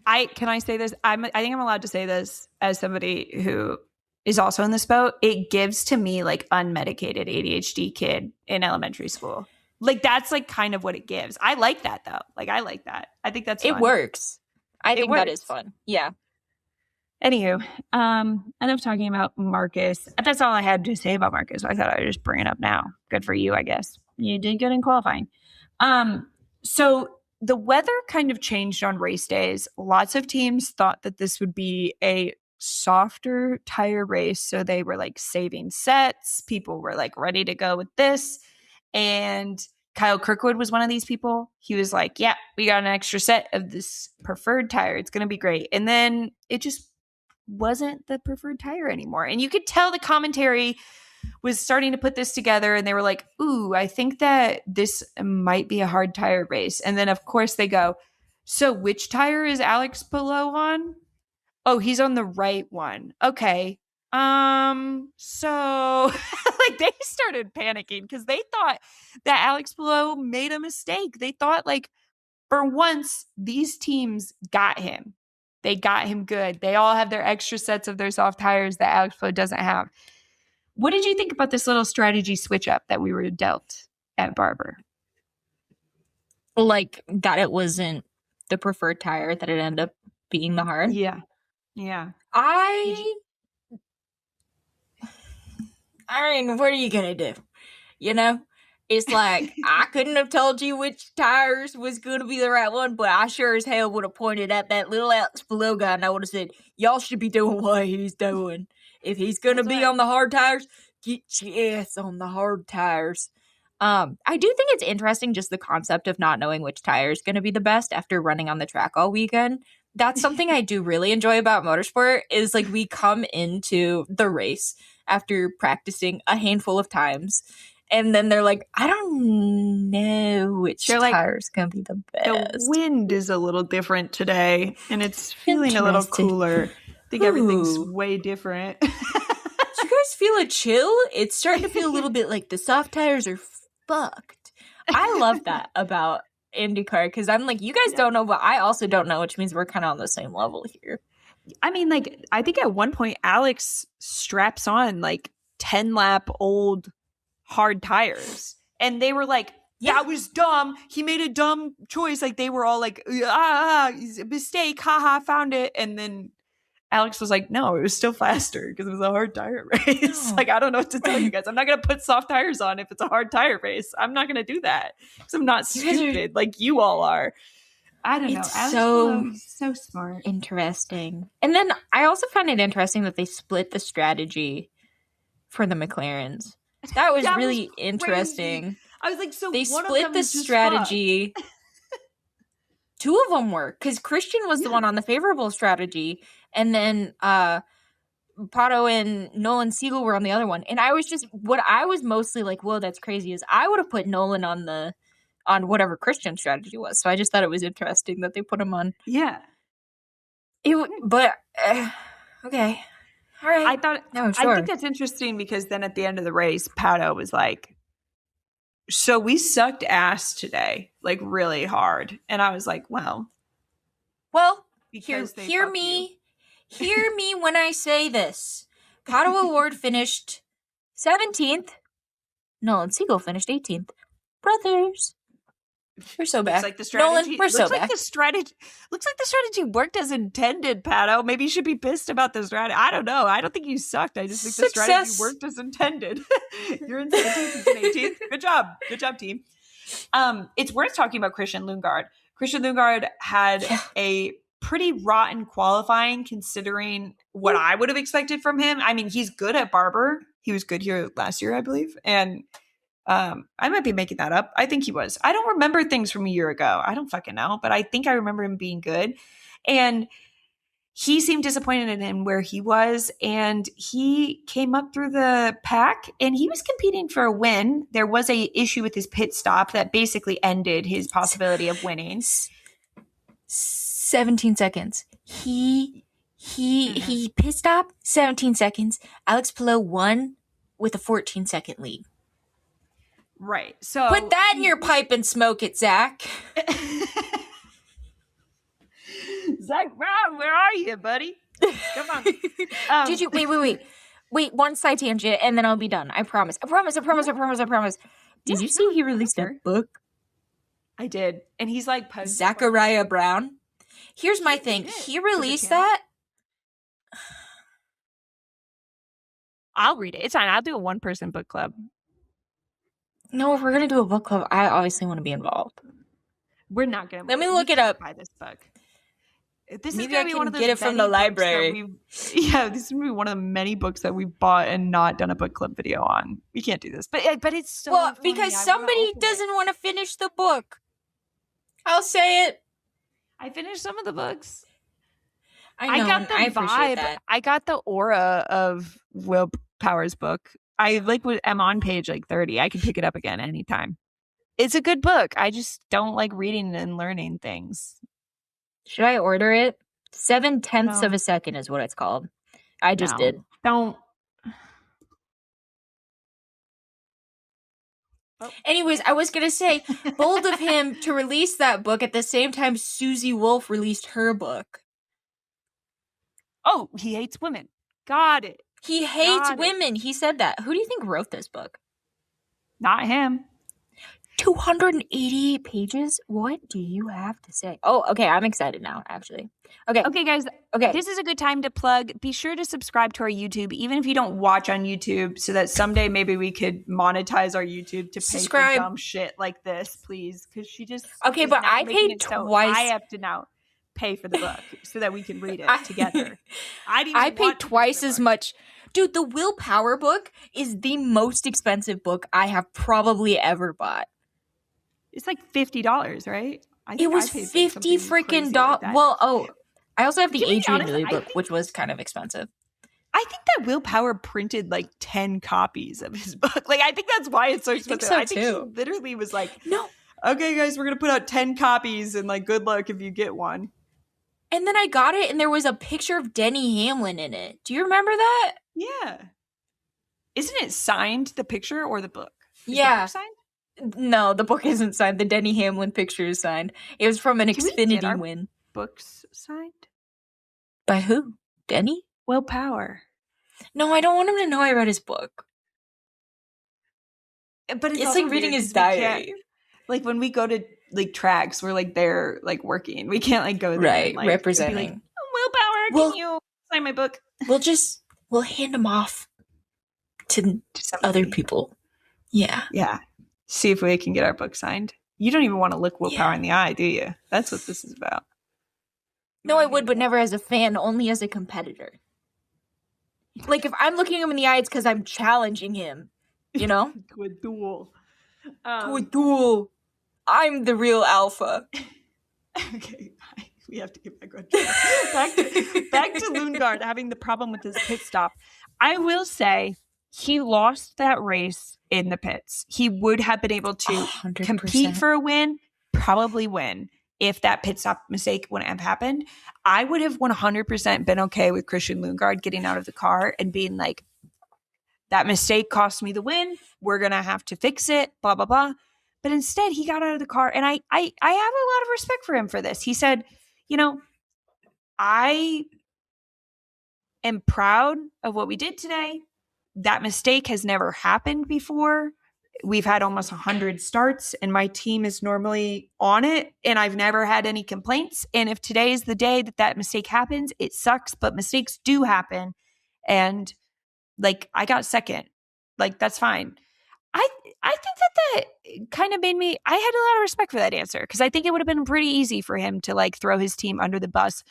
Can I say this? I think I'm allowed to say this as somebody who is also in this boat. It gives to me like unmedicated ADHD kid in elementary school. Like that's like kind of what it gives. I like that though. Like I like that. I think that's fun. It works. I think that is fun. Yeah. Anywho, enough talking about Marcus. That's all I had to say about Marcus. I thought I'd just bring it up now. Good for you, I guess. You did good in qualifying. So the weather kind of changed on race days. Lots of teams thought that this would be a softer tire race. So they were like saving sets. People were like ready to go with this. And Kyle Kirkwood was one of these people. He was like, yeah, we got an extra set of this preferred tire. It's going to be great. And then it just wasn't the preferred tire anymore. And you could tell the commentary was starting to put this together, and they were like, ooh, I think that this might be a hard tire race. And then of course they go, so which tire is Alex Palou on? Oh, he's on the right one. Okay. So like they started panicking because they thought that Alex Palou made a mistake. They thought like for once these teams got him. They got him good. They all have their extra sets of their soft tires that Alex Palou doesn't have. What did you think about this little strategy switch up that we were dealt at Barber? Like that it wasn't the preferred tire, that it ended up being the hard. Yeah. I mean, what are you gonna do? You know? It's like, I couldn't have told you which tires was gonna be the right one, but I sure as hell would have pointed at that little Alex Below guy and I would have said, y'all should be doing what he's doing. If he's gonna be on the hard tires, get your ass on the hard tires. I do think it's interesting just the concept of not knowing which tire is gonna be the best after running on the track all weekend. That's something I do really enjoy about motorsport is like we come into the race after practicing a handful of times. And then they're like, I don't know which tire's going to be the best. The wind is a little different today, and it's feeling a little cooler. I think everything's way different. Do you guys feel a chill? It's starting to feel a little bit like the soft tires are fucked. I love that about IndyCar, because I'm like, you guys don't know, but I also don't know, which means we're kind of on the same level here. I mean, like, I think at one point, Alex straps on, like, 10-lap old hard tires, and they were like, that was dumb, he made a dumb choice. Like, they were all like, mistake, haha, found it. And then Alex was like, no, it was still faster because it was a hard tire race. Like, I don't know what to tell you guys. I'm not gonna put soft tires on if it's a hard tire race. I'm not gonna do that because I'm not stupid like you all are. I don't know. Alex so smart. Interesting. And then I also find it interesting that they split the strategy for the McLarens. That was really interesting. I was like, so they split the strategy. Two of them were, because Christian was the one on the favorable strategy, and then Pato and Nolan Siegel were on the other one. And I was just, what I was mostly like, whoa, that's crazy, is I would have put Nolan on whatever Christian strategy was. So I just thought it was interesting that they put him on. Yeah. Okay. All right. I thought, no, sure. I think that's interesting because then at the end of the race, Pato was like, so we sucked ass today, like really hard. And I was like, well, hear me when I say this. Pato Award finished 17th. Nolan Siegel finished 18th. Brothers. We're so bad. Like the strategy, Nolan, we're so bad. Looks like the strategy worked as intended, Pato. Maybe you should be pissed about the strategy. I don't know. I don't think you sucked. I just think the strategy worked as intended. You're in 17th and 18th. Good job. Good job, team. It's worth talking about Christian Lundgaard. Christian Lundgaard had a pretty rotten qualifying considering what I would have expected from him. I mean, he's good at Barber. He was good here last year, I believe. And I might be making that up. I think he was. I don't remember things from a year ago. I don't fucking know, but I think I remember him being good. And he seemed disappointed in where he was, and he came up through the pack, and he was competing for a win. There was a issue with his pit stop that basically ended his possibility of winning. 17 seconds. He pit stop, 17 seconds. Alex Palou won with a 14-second lead. Right. So put that in your pipe and smoke it, Zach. Zach Brown, where are you, buddy? Come on. Did you wait? One side tangent, and then I'll be done. I promise. Did you see he released a book? I did, and he's like Zachariah Brown. Here's my thing. He released that. I'll read it. It's fine. I'll do a one-person book club. No, if we're going to do a book club, I obviously want to be involved. We're not going to. Let me look it up. Buy this book. Maybe I can get it from the library. Yeah, this is going to be one of the many books that we've bought and not done a book club video on. We can't do this. But it's so well, funny. Because somebody doesn't want to finish the book. I'll say it. I finished some of the books. I know, got the vibe. That. I got the aura of Will Power's book. I am on page 30. I can pick it up again anytime. It's a good book. I just don't like reading and learning things. Should I order it? 7/10 of a second is what it's called. I just did. Don't. Oh. Anyways, I was going to say, bold of him to release that book at the same time Susie Wolf released her book. Oh, he hates women. Got it. He hates Got it. women. He said that. Who do you think wrote this book? Not him. 288 pages? What do you have to say? Oh, okay. I'm excited now, actually. Okay, guys. Okay. This is a good time to plug. Be sure to subscribe to our YouTube, even if you don't watch on YouTube, so that someday maybe we could monetize our YouTube to pay Subscribe. for dumb shit like this, please. Because she just Okay, is but now I making paid it so twice. I have to now pay for the book so that we can read it together. I paid twice as much. Dude, the Willpower book is the most expensive book I have probably ever bought. It's like $50, right? It was $50 freaking dollars. Well, I also have the Adrian Newey book, which was kind of expensive. I think that Willpower printed like 10 copies of his book. Like, I think that's why it's so expensive. I think he literally was like, no. Okay, guys, we're going to put out 10 copies and like, good luck if you get one. And then I got it and there was a picture of Denny Hamlin in it. Do you remember that? Yeah. Isn't it signed, the picture or the book? Is the book signed? No, the book isn't signed. The Denny Hamlin picture is signed. It was from an Xfinity win. Books signed? By who? Denny? Willpower. No, I don't want him to know I read his book. But it's like reading his diary. Like when we go to like tracks, we're like there like working. We can't like go there and, like, representing. Be like, Willpower, can you sign my book? We'll hand him off to other people. Yeah. Yeah. See if we can get our book signed. You don't even want to look Willpower in the eye, do you? That's what this is about. No, I would, but never as a fan, only as a competitor. Like, if I'm looking him in the eye, it's because I'm challenging him, you know? To a duel. I'm the real alpha. Okay, we have to get back on track. Back to Lundgaard having the problem with his pit stop. I will say he lost that race in the pits. He would have been able to 100%. compete for a win, probably win, if that pit stop mistake wouldn't have happened. I would have 100% been okay with Christian Lundgaard getting out of the car and being like, that mistake cost me the win. We're going to have to fix it, blah, blah, blah. But instead, he got out of the car. And I have a lot of respect for him for this. He said, I am proud of what we did today. That mistake has never happened before. We've had almost 100 starts, and my team is normally on it, and I've never had any complaints. And if today is the day that mistake happens, it sucks, but mistakes do happen. And, like, I got second. Like, that's fine. I think that kind of made me – I had a lot of respect for that answer because I think it would have been pretty easy for him to, like, throw his team under the bus.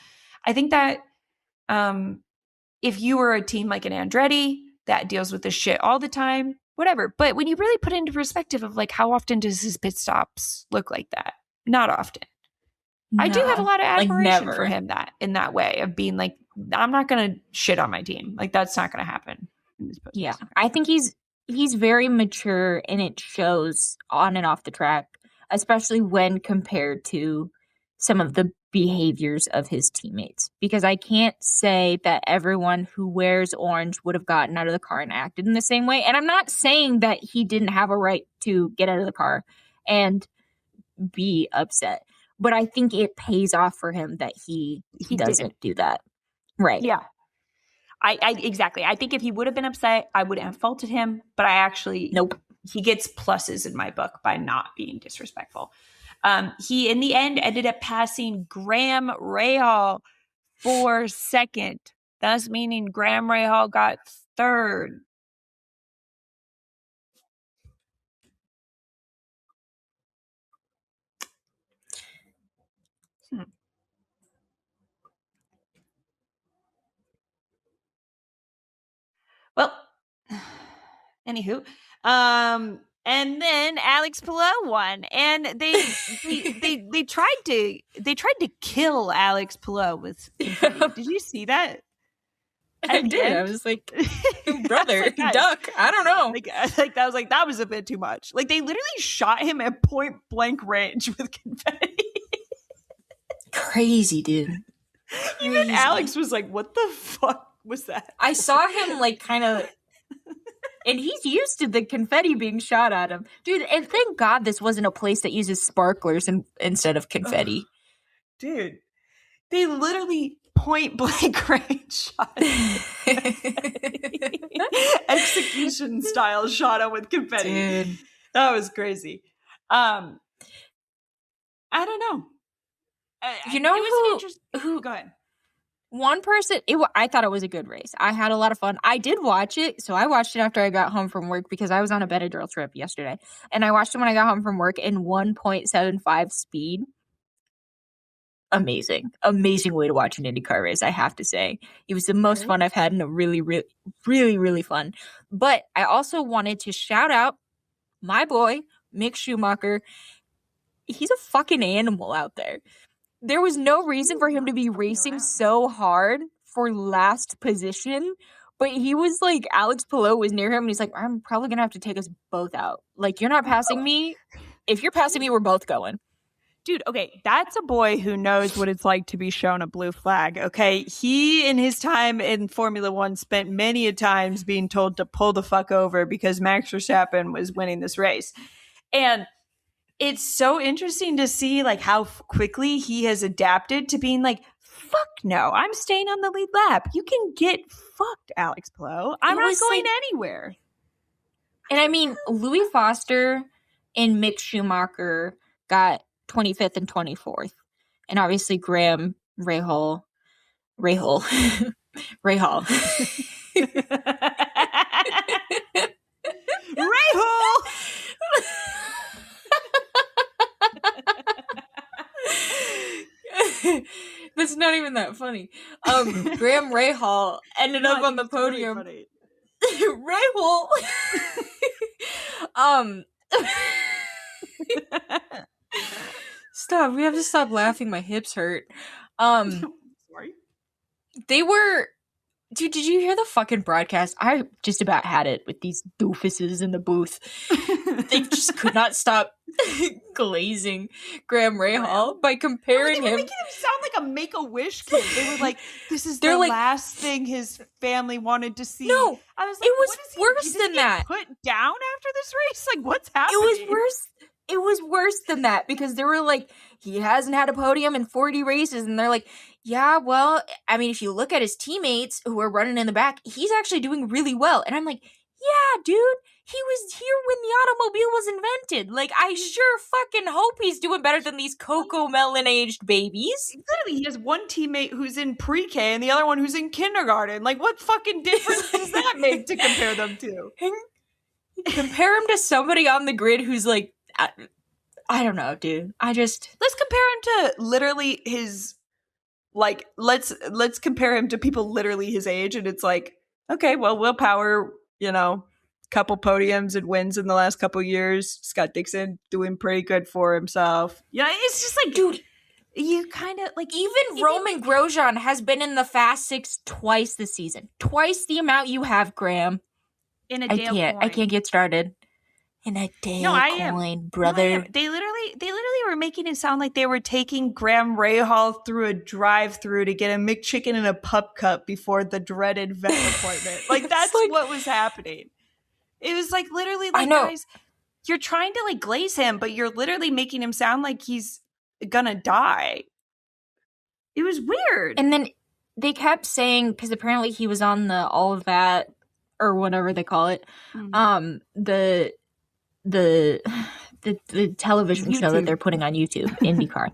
I think that if you were a team like an Andretti that deals with this shit all the time, whatever. But when you really put it into perspective of, like, how often does his pit stops look like that? Not often. No, I do have a lot of admiration for him in that way of being like, I'm not going to shit on my team. Like, that's not going to happen. Yeah. I think he's very mature, and it shows on and off the track, especially when compared to some of the behaviors of his teammates. Because I can't say that everyone who wears orange would have gotten out of the car and acted in the same way. And I'm not saying that he didn't have a right to get out of the car and be upset. But I think it pays off for him that he doesn't do that. Right. Yeah. I exactly. I think if he would have been upset, I wouldn't have faulted him. But I actually he gets pluses in my book by not being disrespectful. He in the end ended up passing Graham Rahal for second, thus meaning Graham Rahal got third. Well, anywho, and then Alex Palou won, and they tried to kill Alex Palou with confetti. Did you see that? I did. I was like, brother, like, duck. I don't know. That was a bit too much. Like, they literally shot him at point blank range with confetti. Crazy, dude. Even Alex was like, "What the fuck was that?" I saw him like kind of. And he's used to the confetti being shot at him. Dude, and thank God this wasn't a place that uses sparklers instead of confetti. Dude, they literally point blank range shot. Execution style shot him with confetti. Dude. That was crazy. I don't know. You know it was who go ahead. One person, I thought it was a good race. I had a lot of fun. I did watch it. So I watched it after I got home from work because I was on a Benadryl trip yesterday. And I watched it when I got home from work in 1.75 speed. Amazing. Amazing way to watch an IndyCar race, I have to say. It was the most fun I've had and a really, really, really, really fun. But I also wanted to shout out my boy, Mick Schumacher. He's a fucking animal out there. There was no reason for him to be racing so hard for last position, but he was like, Alex Palou was near him, and he's like, I'm probably going to have to take us both out. Like, you're not passing me. If you're passing me, we're both going. Dude, okay, that's a boy who knows what it's like to be shown a blue flag, okay? He, in his time in Formula One, spent many a times being told to pull the fuck over because Max Verstappen was winning this race. And it's so interesting to see like how quickly he has adapted to being like, fuck no, I'm staying on the lead lap. You can get fucked, Alex Palou. I'm not going anywhere. And I mean, Louis Foster and Mick Schumacher got 25th and 24th. And obviously Graham Rahal. Rahal. That's not even that funny. Graham Rahal ended up on the podium. Really Rahal. Stop. We have to stop laughing. My hips hurt. Sorry. They were... Dude, did you hear the fucking broadcast? I just about had it with these doofuses in the booth. They just could not stop glazing Graham Rahal by comparing they were him. making him sound like a Make-A-Wish kid. They were like, this is the last thing his family wanted to see. No, I was like, it was worse than that. Put down after this race? Like, what's happening? It was worse than that because they were like, he hasn't had a podium in 40 races. And they're like, yeah, well, I mean, if you look at his teammates who are running in the back, he's actually doing really well. And I'm like, yeah, dude, he was here when the automobile was invented. Like, I sure fucking hope he's doing better than these Coco Melon aged babies. Literally, he has one teammate who's in pre-K and the other one who's in kindergarten. Like, what fucking difference does that make to compare them to? Compare him to somebody on the grid who's like, I don't know, dude. Let's compare him to literally his, like, let's compare him to people literally his age, and it's like, okay, well, willpower, you know, couple podiums and wins in the last couple years. Scott Dixon doing pretty good for himself. Yeah, it's just like, dude, you kind of like even Roman Grosjean has been in the Fast Six twice this season. Twice the amount you have, Graham. In a I can't get started. In a coin, brother. They literally were making it sound like they were taking Graham Rahal through a drive-through to get a McChicken and a pup cup before the dreaded vet appointment. Like, that's like, what was happening. It was like literally like, guys, you're trying to like glaze him, but you're literally making him sound like he's gonna die. It was weird. And then they kept saying, because apparently he was on the All of That or whatever they call it, the television show that they're putting on YouTube, IndyCar.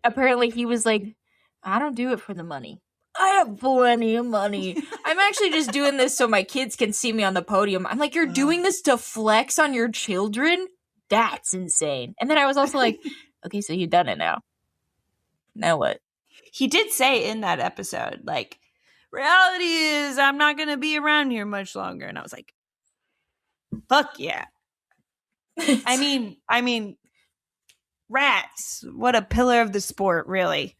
Apparently he was like, I don't do it for the money. I have plenty of money. I'm actually just doing this so my kids can see me on the podium. I'm like, you're doing this to flex on your children? That's insane. And then I was also like, okay, so you've done it now. Now what? He did say in that episode, like, reality is I'm not going to be around here much longer. And I was like, fuck yeah. I mean, rats. What a pillar of the sport, really.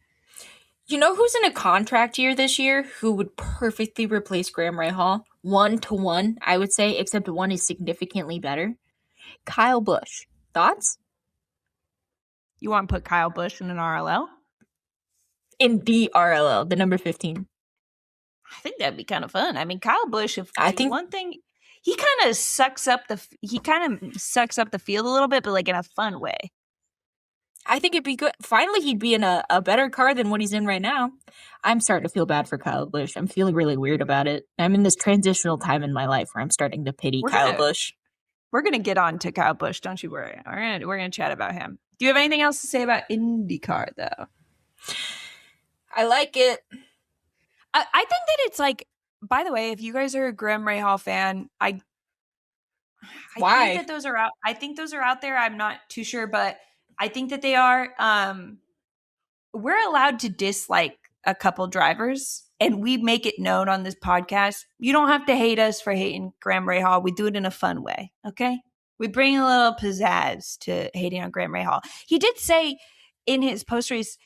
You know who's in a contract year this year who would perfectly replace Graham Rahal? 1-to-1, I would say, except one is significantly better. Kyle Busch. Thoughts? You want to put Kyle Busch in an RLL? In the RLL, the number 15. I think that'd be kind of fun. I mean, Kyle Busch, one thing, he kind of sucks up the field a little bit, but like in a fun way. I think it'd be good. Finally, he'd be in a better car than what he's in right now. I'm starting to feel bad for Kyle Busch. I'm feeling really weird about it. I'm in this transitional time in my life where I'm starting to pity Kyle Busch. We're gonna get on to Kyle Busch, don't you worry. We're gonna chat about him. Do you have anything else to say about IndyCar though? I like it. I think that it's like. By the way, if you guys are a Graham Rahal fan, I Why? think that those are out. I think those are out there. I'm not too sure, but I think that they are. We're allowed to dislike a couple drivers, and we make it known on this podcast. You don't have to hate us for hating Graham Rahal. We do it in a fun way, okay? We bring a little pizzazz to hating on Graham Rahal. He did say in his post-race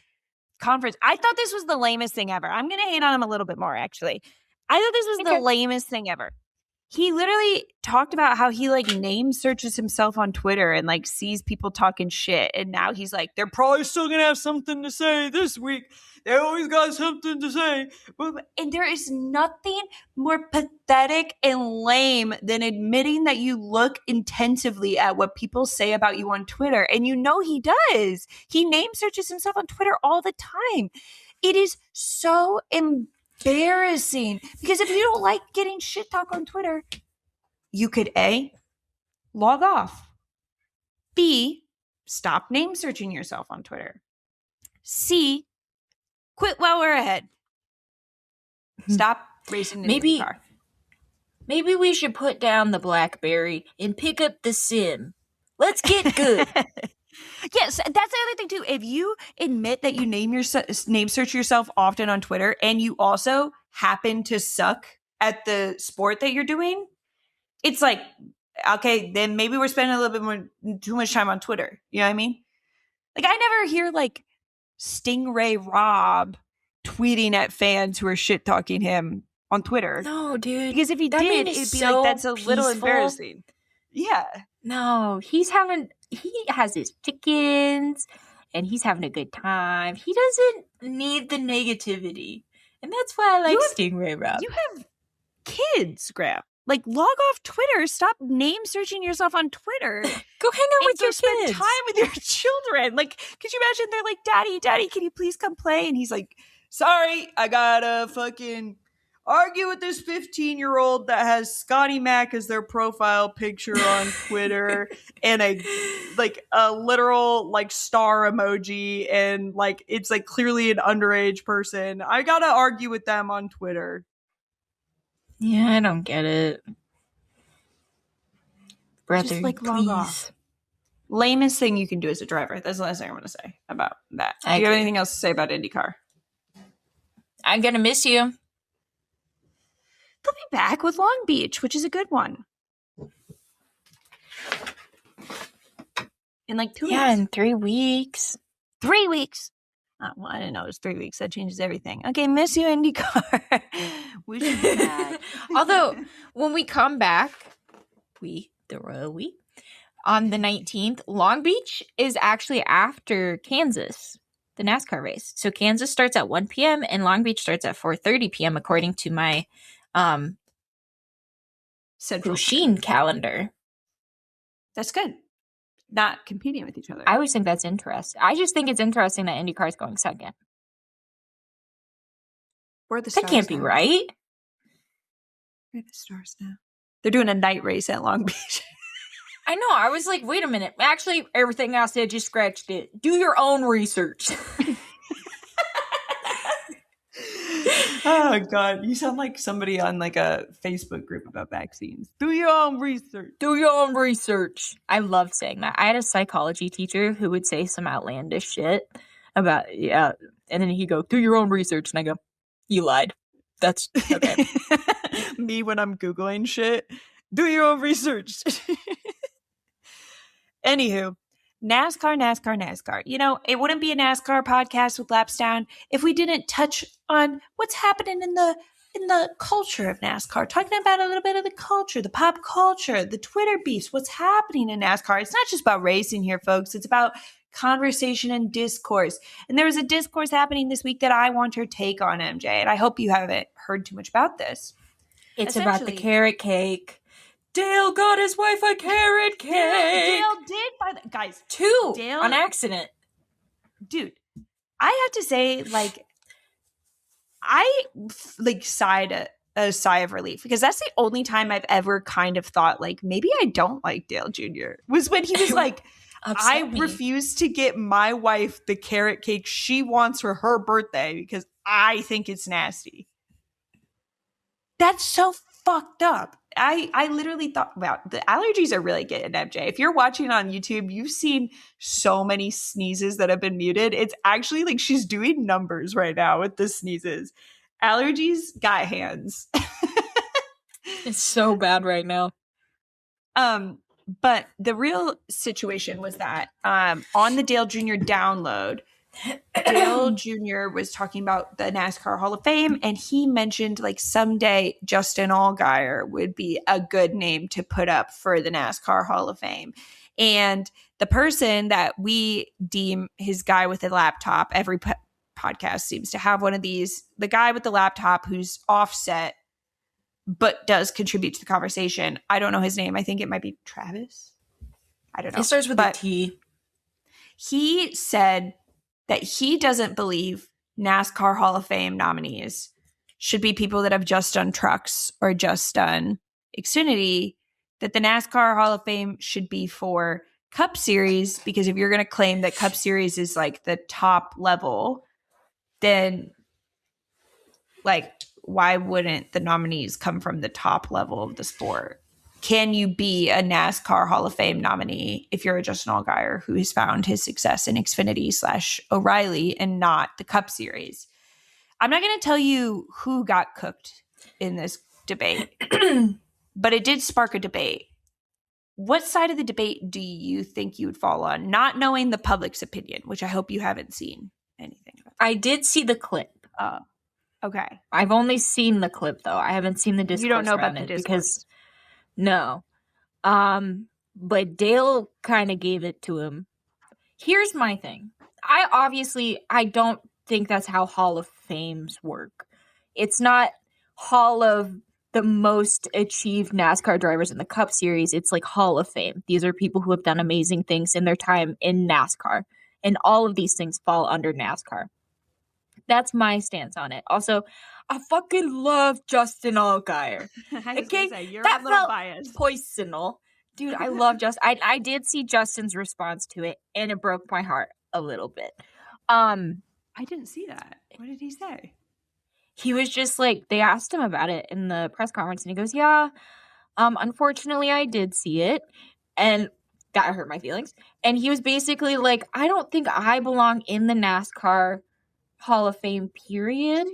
conference, I thought this was the lamest thing ever. I'm going to hate on him a little bit more, actually. I thought this was the lamest thing ever. He literally talked about how he like name searches himself on Twitter and like sees people talking shit. And now he's like, they're probably still going to have something to say this week. They always got something to say. And there is nothing more pathetic and lame than admitting that you look intensively at what people say about you on Twitter. And you know he does. He name searches himself on Twitter all the time. It is so embarrassing because if you don't like getting shit talk on Twitter, you could A, log off. B, stop name searching yourself on Twitter. C, quit while we're ahead. Stop racing the car. Maybe we should put down the BlackBerry and pick up the Sim. Let's get good. Yes, that's the other thing too. If you admit that you name search yourself often on Twitter and you also happen to suck at the sport that you're doing, it's like, okay, then maybe we're spending a little bit too much time on Twitter. You know what I mean? Like I never hear like Stingray Rob tweeting at fans who are shit talking him on Twitter. No, dude. Because if he did, it'd be so like that's a little embarrassing. Yeah. No, he has his chickens and he's having a good time. He doesn't need the negativity. And that's why I like Stingray Rob. You have kids, Graham. Like, log off Twitter. Stop name searching yourself on Twitter. Go hang out with your kids. Spend time with your children. Like, could you imagine they're like, Daddy, can you please come play? And he's like, sorry, I gotta fucking argue with this 15-year-old that has Scotty Mac as their profile picture on Twitter and a literal like star emoji and like it's like clearly an underage person. I gotta argue with them on Twitter. Yeah, I don't get it. Brother, just like please. log off. Lamest thing you can do as a driver. That's the last thing I'm going to say about that. Do you have anything else to say about IndyCar? I'm going to miss you. They'll be back with Long Beach, which is a good one. In like 2 weeks. Yeah, in 3 weeks. 3 weeks. Oh, well, I didn't know it was 3 weeks. That changes everything. Okay, miss you, IndyCar. We should be back. Although, when we come back, the royal we, on the 19th, Long Beach is actually after Kansas, the NASCAR race. So Kansas starts at 1 p.m. and Long Beach starts at 4:30 p.m. according to my Sheen calendar. That's good. Not competing with each other. I always think that's interesting. I just think it's interesting that IndyCar is going second. That can't be right. Where are the stars now? They're doing a night race at Long Beach. I know. I was like, wait a minute. Actually, everything I said, just scratched it. Do your own research. Oh, God. You sound like somebody on like a Facebook group about vaccines. Do your own research. Do your own research. I love saying that. I had a psychology teacher who would say some outlandish shit about, and then he'd go, do your own research. And I go, you lied. That's okay. Me when I'm Googling shit. Do your own research. Anywho, NASCAR. You know, it wouldn't be a NASCAR podcast with Laps Down if we didn't touch on what's happening in the culture of NASCAR. Talking about a little bit of the culture, the pop culture, the Twitter beefs, what's happening in NASCAR. It's not just about racing here, folks. It's about conversation and discourse. And there was a discourse happening this week that I want your take on, MJ. And I hope you haven't heard too much about this. It's about the carrot cake. Dale got his wife a carrot cake. Dale did buy that. Guys, two on accident. dude, I have to say, like, I like sighed a sigh of relief because that's the only time I've ever kind of thought like maybe I don't like Dale Jr. was when he was like, I refuse to get my wife the carrot cake she wants for her birthday because I think it's nasty. That's so fucked up. I literally thought, wow, the allergies are really getting MJ. If you're watching on YouTube, you've seen so many sneezes that have been muted. It's actually like she's doing numbers right now with the sneezes. Allergies got hands. It's so bad right now. But the real situation was that on the Dale Jr. download, Dale Jr. was talking about the NASCAR Hall of Fame, and he mentioned like someday Justin Allgaier would be a good name to put up for the NASCAR Hall of Fame. And the person that we deem his guy with the laptop, every podcast seems to have one of these, the guy with the laptop who's offset but does contribute to the conversation. I don't know his name. I think it might be Travis. I don't know. It starts with a T. He said that he doesn't believe NASCAR Hall of Fame nominees should be people that have just done trucks or just done Xfinity, that the NASCAR Hall of Fame should be for Cup Series, because if you're going to claim that Cup Series is like the top level, then like why wouldn't the nominees come from the top level of the sport? Can you be a NASCAR Hall of Fame nominee if you're a Justin Allgaier who has found his success in Xfinity / O'Reilly and not the Cup Series? I'm not going to tell you who got cooked in this debate, but it did spark a debate. What side of the debate do you think you would fall on? Not knowing the public's opinion, which I hope you haven't seen anything about. I did see the clip. Okay. I've only seen the clip, though. I haven't seen the discourse. You don't know about the discourse. Because no. But Dale kind of gave it to him. Here's my thing. I don't think that's how Hall of Fames work. It's not Hall of the most achieved NASCAR drivers in the Cup Series. It's like Hall of Fame. These are people who have done amazing things in their time in NASCAR. And all of these things fall under NASCAR. That's my stance on it. Also, I fucking love Justin Allgaier. Okay, you're a little biased. Poisonal. Dude, I love Justin. I did see Justin's response to it, and it broke my heart a little bit. I didn't see that. What did he say? He was just like, they asked him about it in the press conference, and he goes, yeah, unfortunately, I did see it, and that hurt my feelings. And he was basically like, I don't think I belong in the NASCAR Hall of Fame, period.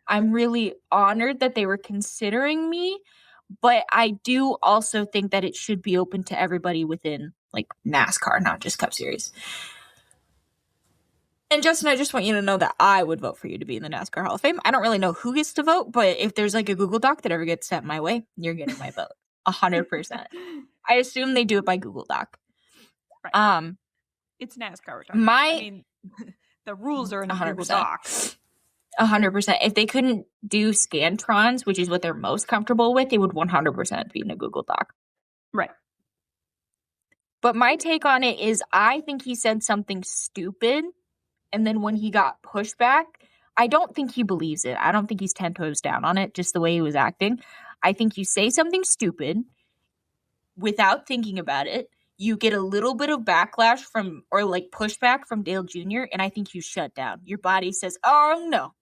I'm really honored that they were considering me, but I do also think that it should be open to everybody within like NASCAR, not just Cup Series. And Justin, I just want you to know that I would vote for you to be in the NASCAR Hall of Fame. I don't really know who gets to vote, but if there's like a Google Doc that ever gets sent my way, you're getting my vote. 100%. I assume they do it by Google Doc. Right. It's NASCAR. The rules are in a Google Doc. 100%. If they couldn't do Scantrons, which is what they're most comfortable with, they would 100% be in a Google Doc. Right. But my take on it is I think he said something stupid, and then when he got pushback, I don't think he believes it. I don't think he's 10 toes down on it, just the way he was acting. I think you say something stupid without thinking about it, you get a little bit of backlash from, or like pushback from Dale Jr., and I think you shut down. Your body says, oh no,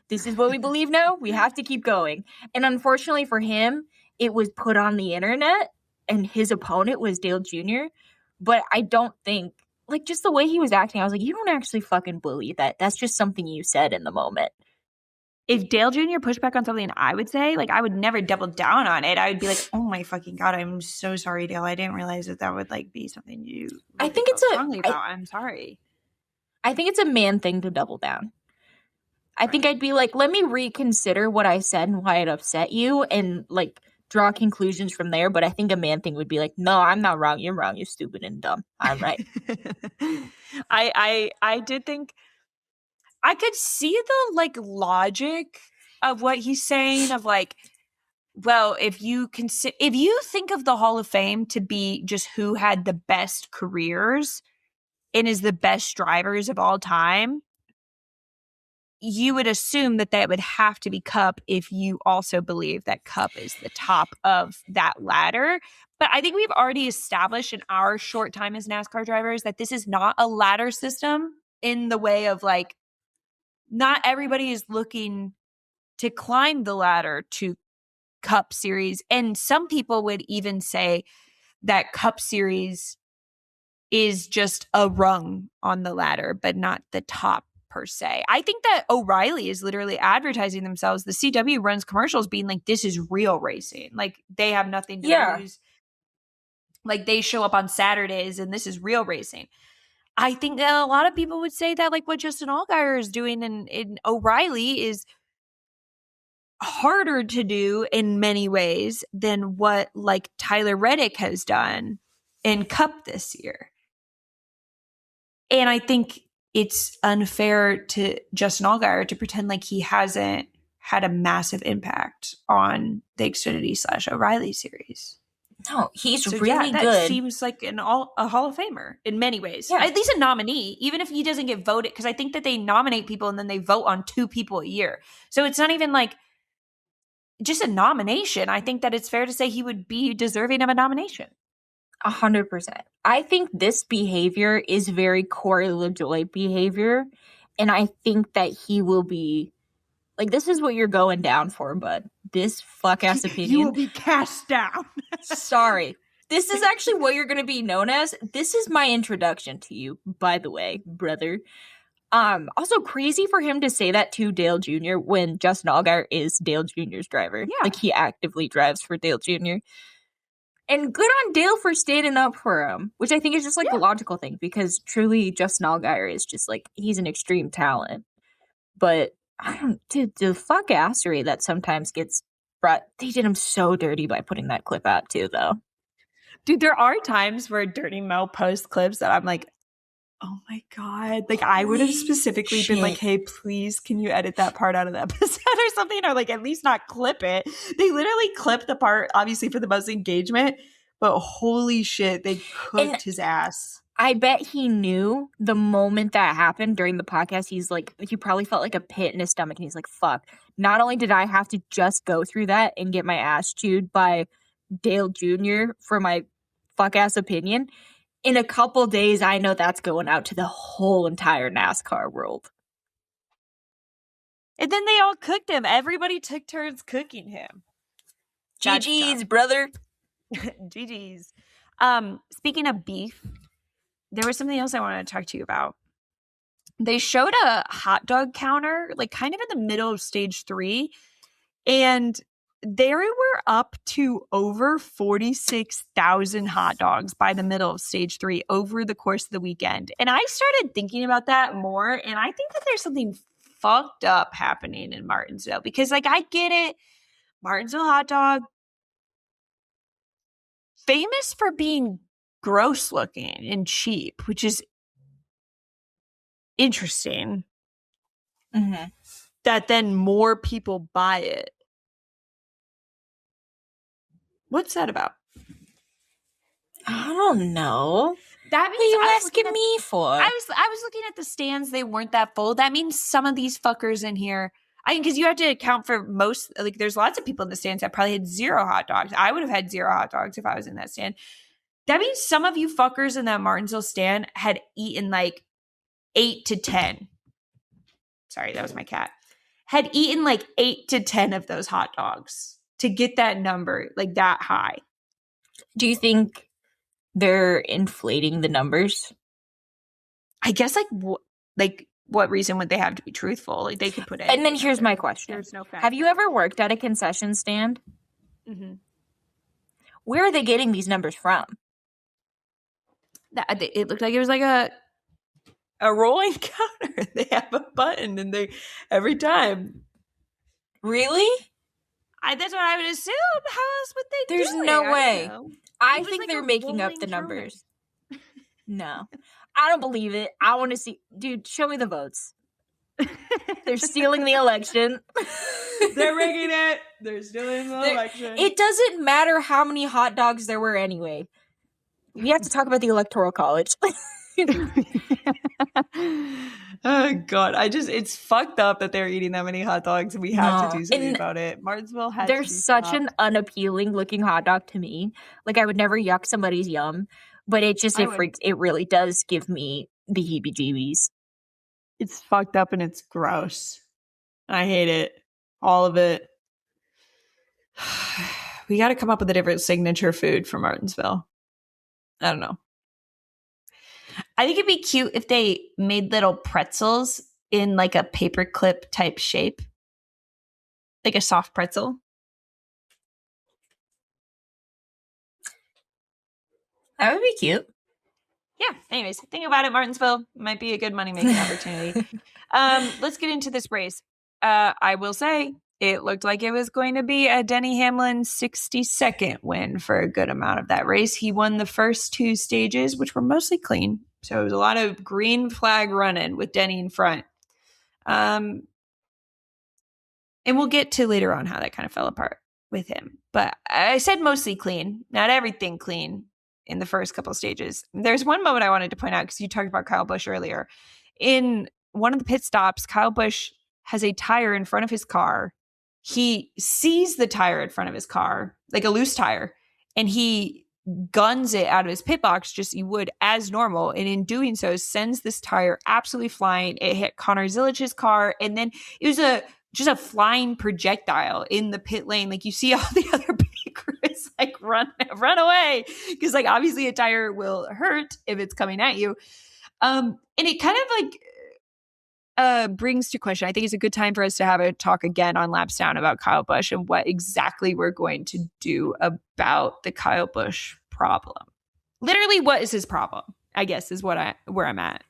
this is what we believe now. We have to keep going. And unfortunately for him, it was put on the internet, and his opponent was Dale Jr., but I don't think, like, just the way he was acting, I was like, you don't actually fucking believe that. That's just something you said in the moment. If Dale Jr. pushed back on something, I would say, like, I would never double down on it. I would be like, oh my fucking God, I'm so sorry, Dale. I didn't realize that would, like, be something you really I think it's strongly about. I'm sorry. I think it's a man thing to double down. I think I'd be like, let me reconsider what I said and why it upset you and, like, draw conclusions from there. But I think a man thing would be like, no, I'm not wrong. You're wrong. You're stupid and dumb. I'm right. I did think I could see the like logic of what he's saying of like, well, if you think of the Hall of Fame to be just who had the best careers, and is the best drivers of all time, you would assume that would have to be Cup if you also believe that Cup is the top of that ladder. But I think we've already established in our short time as NASCAR drivers that this is not a ladder system in the way of like, not everybody is looking to climb the ladder to Cup Series. And some people would even say that Cup Series is just a rung on the ladder, but not the top per se. I think that O'Reilly is literally advertising themselves. The CW runs commercials being like, this is real racing. Like, they have nothing to lose. Like, they show up on Saturdays and this is real racing. I think that a lot of people would say that like what Justin Allgaier is doing in O'Reilly is harder to do in many ways than what like Tyler Reddick has done in Cup this year. And I think it's unfair to Justin Allgaier to pretend like he hasn't had a massive impact on the Xfinity / O'Reilly series. No, he's really that good. Seems like a Hall of Famer in many ways. Yeah. At least a nominee, even if he doesn't get voted, because I think that they nominate people and then they vote on 2 people a year. So it's not even like just a nomination. I think that it's fair to say he would be deserving of a nomination. 100%. I think this behavior is very Corey LaJoie behavior. And I think that he will be like, this is what you're going down for, bud. This fuck-ass opinion. You will be cast down. Sorry. This is actually what you're going to be known as. This is my introduction to you, by the way, brother. Also crazy for him to say that to Dale Jr. when Justin Allgaier is Dale Jr.'s driver. Yeah. Like, he actively drives for Dale Jr. And good on Dale for standing up for him, which I think is just like the logical thing, because truly Justin Allgaier is just like, he's an extreme talent. But I don't, dude, the fuck assery that sometimes gets brought, they did him so dirty by putting that clip out too, though. Dude, there are times where Dirty Mo posts clips that I'm like, oh my God. Like, I would have specifically been like, hey, please, can you edit that part out of the episode or something? Or like, at least not clip it. They literally clipped the part, obviously, for the most engagement. But holy shit, they cooked his ass. I bet he knew the moment that happened during the podcast. He's like, he probably felt like a pit in his stomach. And he's like, fuck. Not only did I have to just go through that and get my ass chewed by Dale Jr. for my fuck-ass opinion, in a couple days, I know that's going out to the whole entire NASCAR world. And then they all cooked him. Everybody took turns cooking him. GG's, brother. GG's. Speaking of beef, there was something else I wanted to talk to you about. They showed a hot dog counter, like kind of in the middle of stage 3, and they were up to over 46,000 hot dogs by the middle of stage 3 over the course of the weekend. And I started thinking about that more, and I think that there's something fucked up happening in Martinsville, because like, I get it. Martinsville hot dog, famous for being gross looking and cheap, which is interesting. Mm-hmm. That then more people buy it. What's that about? I don't know. That means what are you asking me for? I was looking at the stands. They weren't that full. That means some of these fuckers in here, I mean, because you have to account for most, like, there's lots of people in the stands that probably had 0 hot dogs. I would have had 0 hot dogs if I was in that stand. That means some of you fuckers in that Martinsville stand had eaten like 8 to 10. Sorry, that was my cat. Had eaten like 8 to 10 of those hot dogs to get that number like that high. Do you think they're inflating the numbers? I guess what reason would they have to be truthful? Like, they could put it. And then here's my question. There's no fact. Have you ever worked at a concession stand? Mm-hmm. Where are they getting these numbers from? It looked like it was like a rolling counter. They have a button, and they every time. Really? That's what I would assume. How else would they There's do it? no way. I was think like they're a making up rolling the counter. numbers. No. I don't believe it. I want to see. Dude, show me the votes. They're stealing the election. They're rigging it. They're stealing the election. It doesn't matter how many hot dogs there were anyway. We have to talk about the Electoral College. Oh God, it's fucked up that they're eating that many hot dogs, and we have to do something about it. Martinsville has they're to be such stopped. an unappealing looking hot dog to me. Like, I would never yuck somebody's yum, but it really does give me the heebie-jeebies. It's fucked up and it's gross. I hate it. All of it. We got to come up with a different signature food for Martinsville. I don't know. I think it'd be cute if they made little pretzels in like a paperclip type shape. Like a soft pretzel. That would be cute. Yeah. Anyways, think about it, Martinsville. Might be a good money-making opportunity. Let's get into this race. I will say it looked like it was going to be a Denny Hamlin 62nd win for a good amount of that race. He won the first two stages, which were mostly clean. So it was a lot of green flag running with Denny in front. And we'll get to later on how that kind of fell apart with him. But I said mostly clean, not everything clean in the first couple of stages. There's one moment I wanted to point out because you talked about Kyle Busch earlier. In one of the pit stops, Kyle Busch has a tire in front of his car. He sees the tire in front of his car, like a loose tire, and he guns it out of his pit box just you would as normal. And in doing so, sends this tire absolutely flying. It hit Connor Zilich's car, and then it was just a flying projectile in the pit lane. Like you see all the other pit crews like run away because like obviously a tire will hurt if it's coming at you. And it kind of like brings to question. I think it's a good time for us to have a talk again on Laps Down about Kyle Busch and what exactly we're going to do about the Kyle Busch problem. Literally, what is his problem? I guess is where I'm at.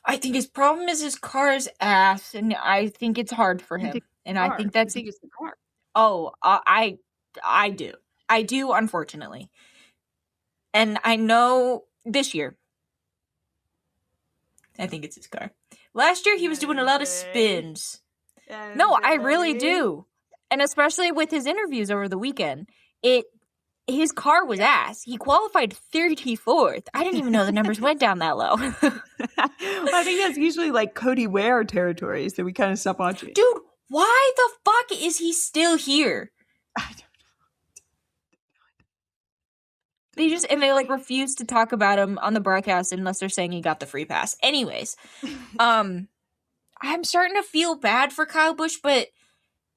I think his problem is his car's ass, and I think it's hard for him. And I think that's it's the car. Oh, I do. I do, unfortunately. And I know this year, I think it's his car. Last year, he was doing a lot of spins. No, I really do. And especially with his interviews over the weekend, his car was ass. He qualified 34th. I didn't even know the numbers went down that low. Well, I think that's usually like Cody Ware territory, so we kind of stop watching. Dude, why the fuck is he still here? I don't know. They like refuse to talk about him on the broadcast unless they're saying he got the free pass. Anyways, I'm starting to feel bad for Kyle Busch, but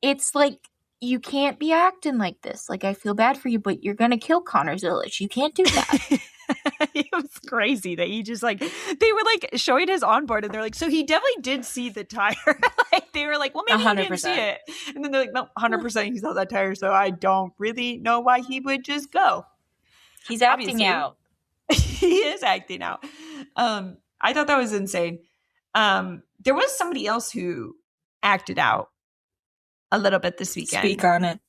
it's like, you can't be acting like this. Like, I feel bad for you, but you're going to kill Connor Zilich. You can't do that. It was crazy that he just like, they were like showing his onboard and they're like, so he definitely did see the tire. Like they were like, well, maybe 100%. He didn't see it. And then they're like, no, 100% he saw that tire. So I don't really know why he would just go. He's acting out. He is acting out. I thought that was insane. There was somebody else who acted out a little bit this weekend. Speak on it.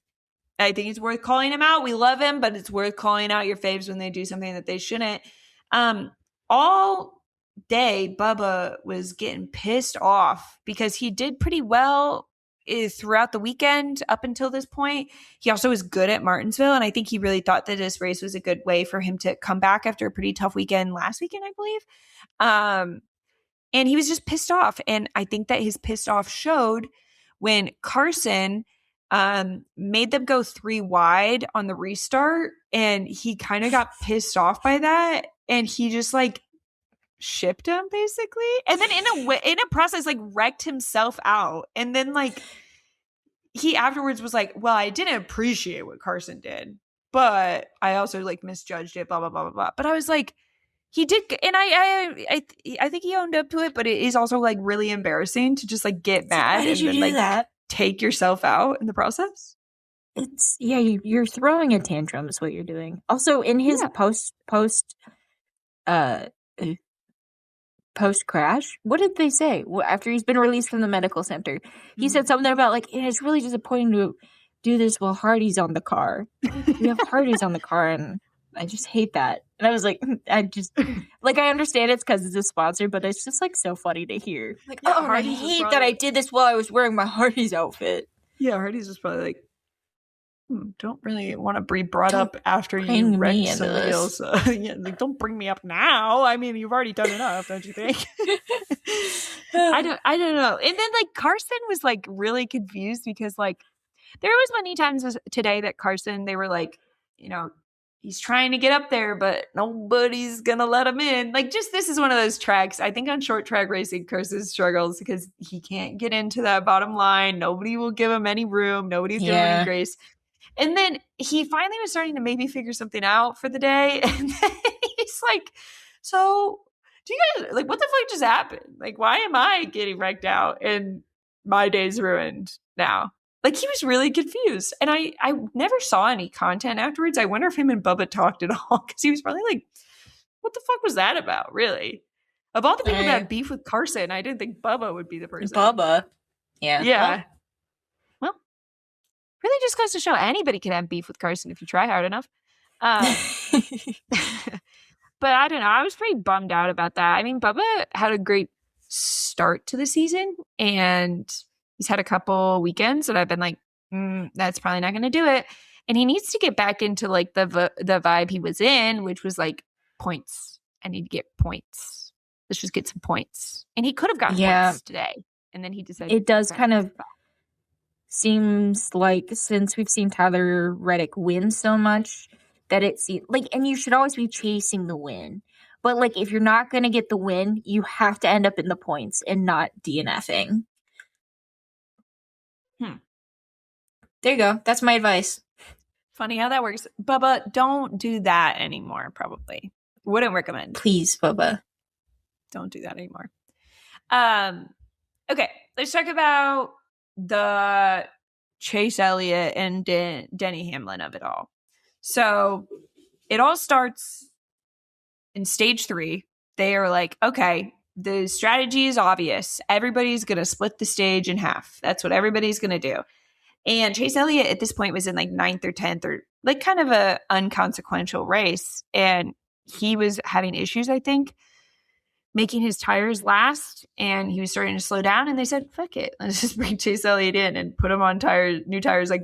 I think it's worth calling him out. We love him, but it's worth calling out your faves when they do something that they shouldn't. All day, Bubba was getting pissed off because he did pretty well throughout the weekend up until this point. He also was good at Martinsville, and I think he really thought that this race was a good way for him to come back after a pretty tough weekend last weekend, I believe. And he was just pissed off, and I think that his pissed off showed when Carson made them go 3 wide on the restart, and he kind of got pissed off by that, and he just like shipped him basically, and then in a process like wrecked himself out, and then like he afterwards was like, well, I didn't appreciate what Carson did, but I also like misjudged it, blah blah blah blah blah. But I was like, he did, and I think he owned up to it, but it is also like really embarrassing to just like get mad and then like that? Take yourself out in the process. It's you're throwing a tantrum is what you're doing. Also, in his post crash, what did they say after he's been released from the medical center? He said something about like, it's really disappointing to do this while Hardy's on the car. We have Hardy's on the car, and I just hate that. And I was like, I just like, I understand it's because it's a sponsor, but it's just like so funny to hear. Like, yeah, I hate that I did this while I was wearing my Hardy's outfit. Yeah, Hardy's was probably like, don't really want to be brought Don't up after you bring me wrecked into somebody this. else. Yeah, like, don't bring me up now. I mean, you've already done enough, don't you think? I don't know. And then like Carson was like really confused because like there was many times today that Carson, they were like, you know, he's trying to get up there, but nobody's gonna let him in. Like, just this is one of those tracks. I think on short track racing, Carson struggles because he can't get into that bottom line. Nobody will give him any room. Nobody's giving him any grace. And then he finally was starting to maybe figure something out for the day. And then he's like, so do you guys, like, what the fuck just happened? Like, why am I getting wrecked out and my day's ruined now? Like, he was really confused. And I never saw any content afterwards. I wonder if him and Bubba talked at all, because he was probably like, what the fuck was that about, really? Of all the people that have beef with Carson, I didn't think Bubba would be the person. Bubba. Yeah. Yeah. Well, really just goes to show anybody can have beef with Carson if you try hard enough. But I don't know. I was pretty bummed out about that. I mean, Bubba had a great start to the season, and he's had a couple weekends that I've been like, that's probably not going to do it. And he needs to get back into like the vibe he was in, which was like points. I need to get points. Let's just get some points. And he could have gotten points today. And then he decided. It does kind of seems like, since we've seen Tyler Reddick win so much, that it seems like, and you should always be chasing the win. But like, if you're not going to get the win, you have to end up in the points and not DNFing. There you go. That's my advice. Funny how that works. Bubba, don't do that anymore, probably. Wouldn't recommend. Please, Bubba. Don't do that anymore. Okay, let's talk about the Chase Elliott and Denny Hamlin of it all. So it all starts in stage 3. They are like, okay, the strategy is obvious. Everybody's going to split the stage in half. That's what everybody's going to do. And Chase Elliott at this point was in like 9th or 10th, or like kind of a unconsequential race. And he was having issues, I think, making his tires last, and he was starting to slow down. And they said, fuck it, let's just bring Chase Elliott in and put him on new tires, like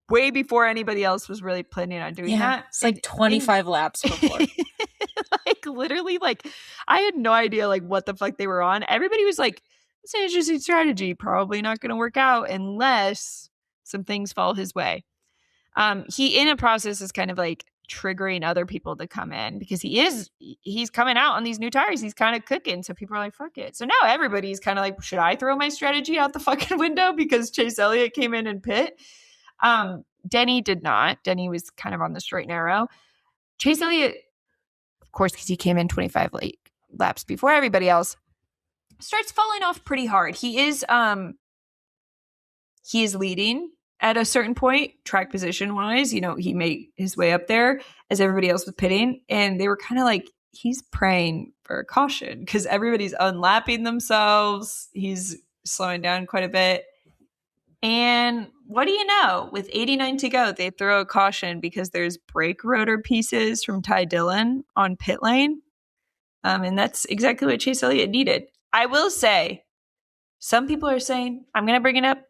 way before anybody else was really planning on doing that. It's like 25 laps before. Like literally, like I had no idea like what the fuck they were on. Everybody was like, it's an interesting strategy, probably not going to work out unless some things fall his way. He in a process is kind of like triggering other people to come in, because he's coming out on these new tires. He's kind of cooking. So people are like, fuck it. So now everybody's kind of like, should I throw my strategy out the fucking window because Chase Elliott came in and pit? Denny did not. Denny was kind of on the straight and narrow. Chase Elliott, of course, because he came in 25 laps before everybody else, starts falling off pretty hard. He is leading at a certain point, track position wise. You know, he made his way up there as everybody else was pitting, and they were kind of like, he's praying for caution because everybody's unlapping themselves. He's slowing down quite a bit. And what do you know? With 89 to go, they throw a caution because there's brake rotor pieces from Ty Dillon on pit lane. And that's exactly what Chase Elliott needed. I will say, some people are saying, I'm going to bring up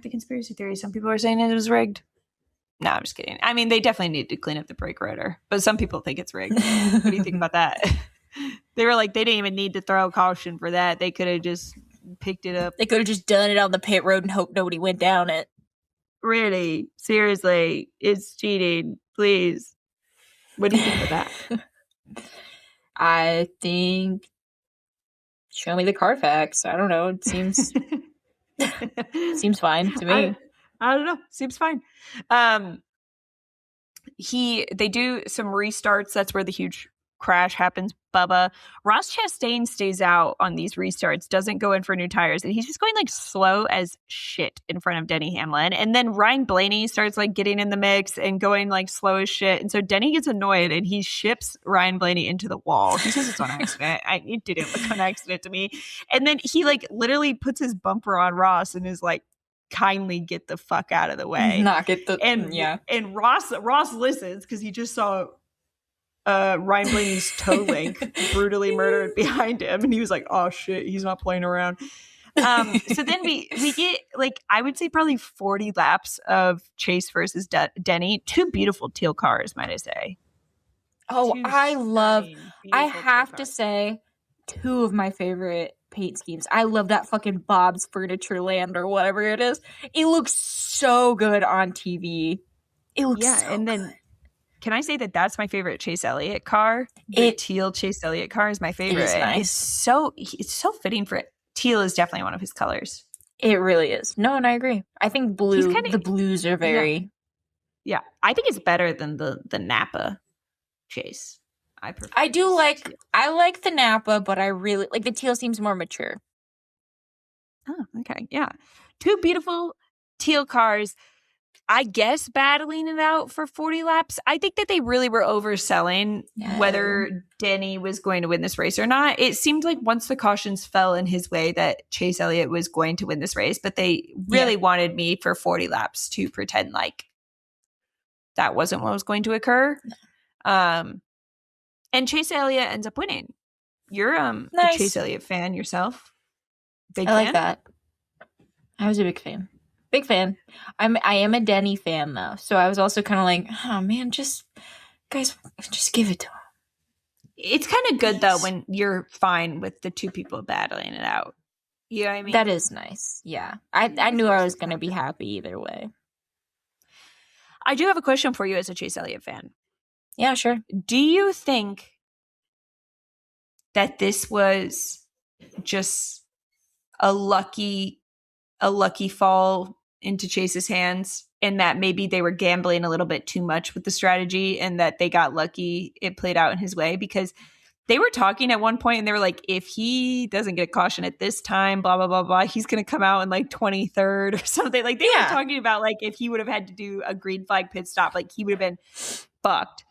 the conspiracy theory. Some people are saying it was rigged. No, I'm just kidding. I mean, they definitely need to clean up the brake rotor, but some people think it's rigged. What do you think about that? They were like, they didn't even need to throw a caution for that. They could have just picked it up. They could have just done it on the pit road and hoped nobody went down it. Really? Seriously? It's cheating. Please. What do you think about that? I think, show me the Carfax. I don't know. It seems seems fine to me. I don't know. Seems fine. They do some restarts. That's where the huge crash happens. Bubba. Ross Chastain stays out on these restarts, doesn't go in for new tires, and he's just going like slow as shit in front of Denny Hamlin. And then Ryan Blaney starts like getting in the mix and going like slow as shit. And so Denny gets annoyed and he ships Ryan Blaney into the wall. He says it's on accident. It didn't look on accident to me. And then he like literally puts his bumper on Ross and is like, kindly get the fuck out of the way. Not get the And Ross listens because he just saw Ryan Blaney's toe link brutally murdered behind him, and he was like, oh shit, he's not playing around. So then we get like I would say probably 40 laps of Chase versus Denny. Two beautiful teal cars, might I say. Oh, Two I stunning, beautiful teal have to cars. say, two of my favorite paint schemes. I love that fucking Bob's Furniture Land or whatever it is. It looks so good on TV. It looks and then can I say that that's my favorite Chase Elliott car? The teal Chase Elliott car is my favorite. It is nice. It's so fitting for it. Teal is definitely one of his colors. It really is. No, and I agree. I think the blues are very... Yeah. I think it's better than the Napa Chase. I like the Napa, but I really like the teal seems more mature. Oh, okay. Yeah. Two beautiful teal cars, I guess, battling it out for 40 laps. I think that they really were overselling whether Denny was going to win this race or not. It seemed like once the cautions fell in his way that Chase Elliott was going to win this race, but they really wanted me for 40 laps to pretend like that wasn't what was going to occur. And Chase Elliott ends up winning. You're a Chase Elliott fan yourself. I like that. I was a big fan. Big fan. I am a Denny fan though, so I was also kind of like, oh man, just give it to him. It's kind of good though when you're fine with the two people battling it out. You know what I mean? That is nice. Yeah, I knew I was going to be happy either way. I do have a question for you as a Chase Elliott fan. Yeah, sure. Do you think that this was just a lucky fall into Chase's hands and that maybe they were gambling a little bit too much with the strategy and that they got lucky it played out in his way? Because they were talking at one point and they were like, if he doesn't get a caution at this time, blah, blah, blah, blah, he's going to come out in like 23rd or something. Like they were talking about like if he would have had to do a green flag pit stop, like he would have been fucked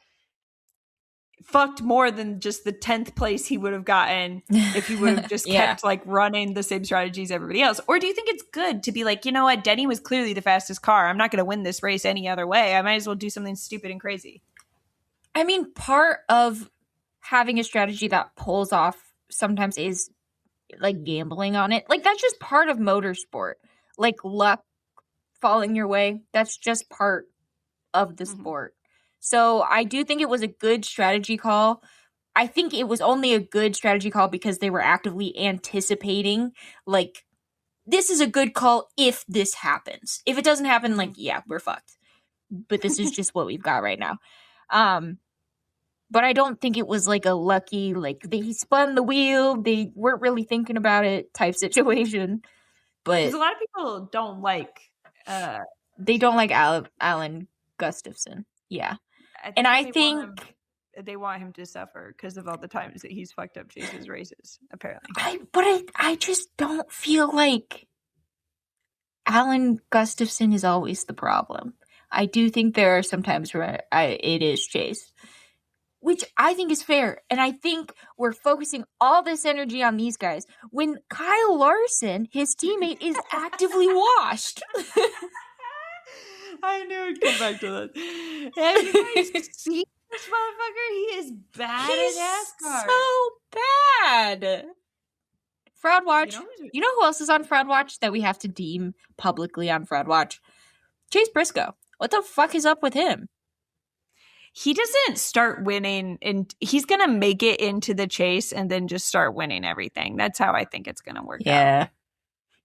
more than just the 10th place he would have gotten if he would have just kept like running the same strategies everybody else. Or do you think it's good to be like, you know what, Denny was clearly the fastest car. I'm not going to win this race any other way. I might as well do something stupid and crazy. I mean, part of having a strategy that pulls off sometimes is like gambling on it. Like that's just part of motorsport. Like luck falling your way. That's just part of the sport. So I do think it was a good strategy call. I think it was only a good strategy call because they were actively anticipating, like, this is a good call if this happens. If it doesn't happen, like, yeah, we're fucked. But this is just what we've got right now. But I don't think it was like a lucky, like, he spun the wheel, they weren't really thinking about it type situation. But because a lot of people don't like... they don't like Alan Gustafson. Yeah. I think they want him to suffer because of all the times that he's fucked up Chase's races, apparently. I just don't feel like Alan Gustafson is always the problem. I do think there are some times where it is Chase, which I think is fair. And I think we're focusing all this energy on these guys when Kyle Larson, his teammate, is actively washed. I knew it'd come back to that. Have you guys seen this motherfucker? He is bad at NASCAR. So bad. Fraud Watch. You know who else is on Fraud Watch that we have to deem publicly on Fraud Watch? Chase Briscoe. What the fuck is up with him? He doesn't start winning, and he's going to make it into the chase and then just start winning everything. That's how I think it's going to work out.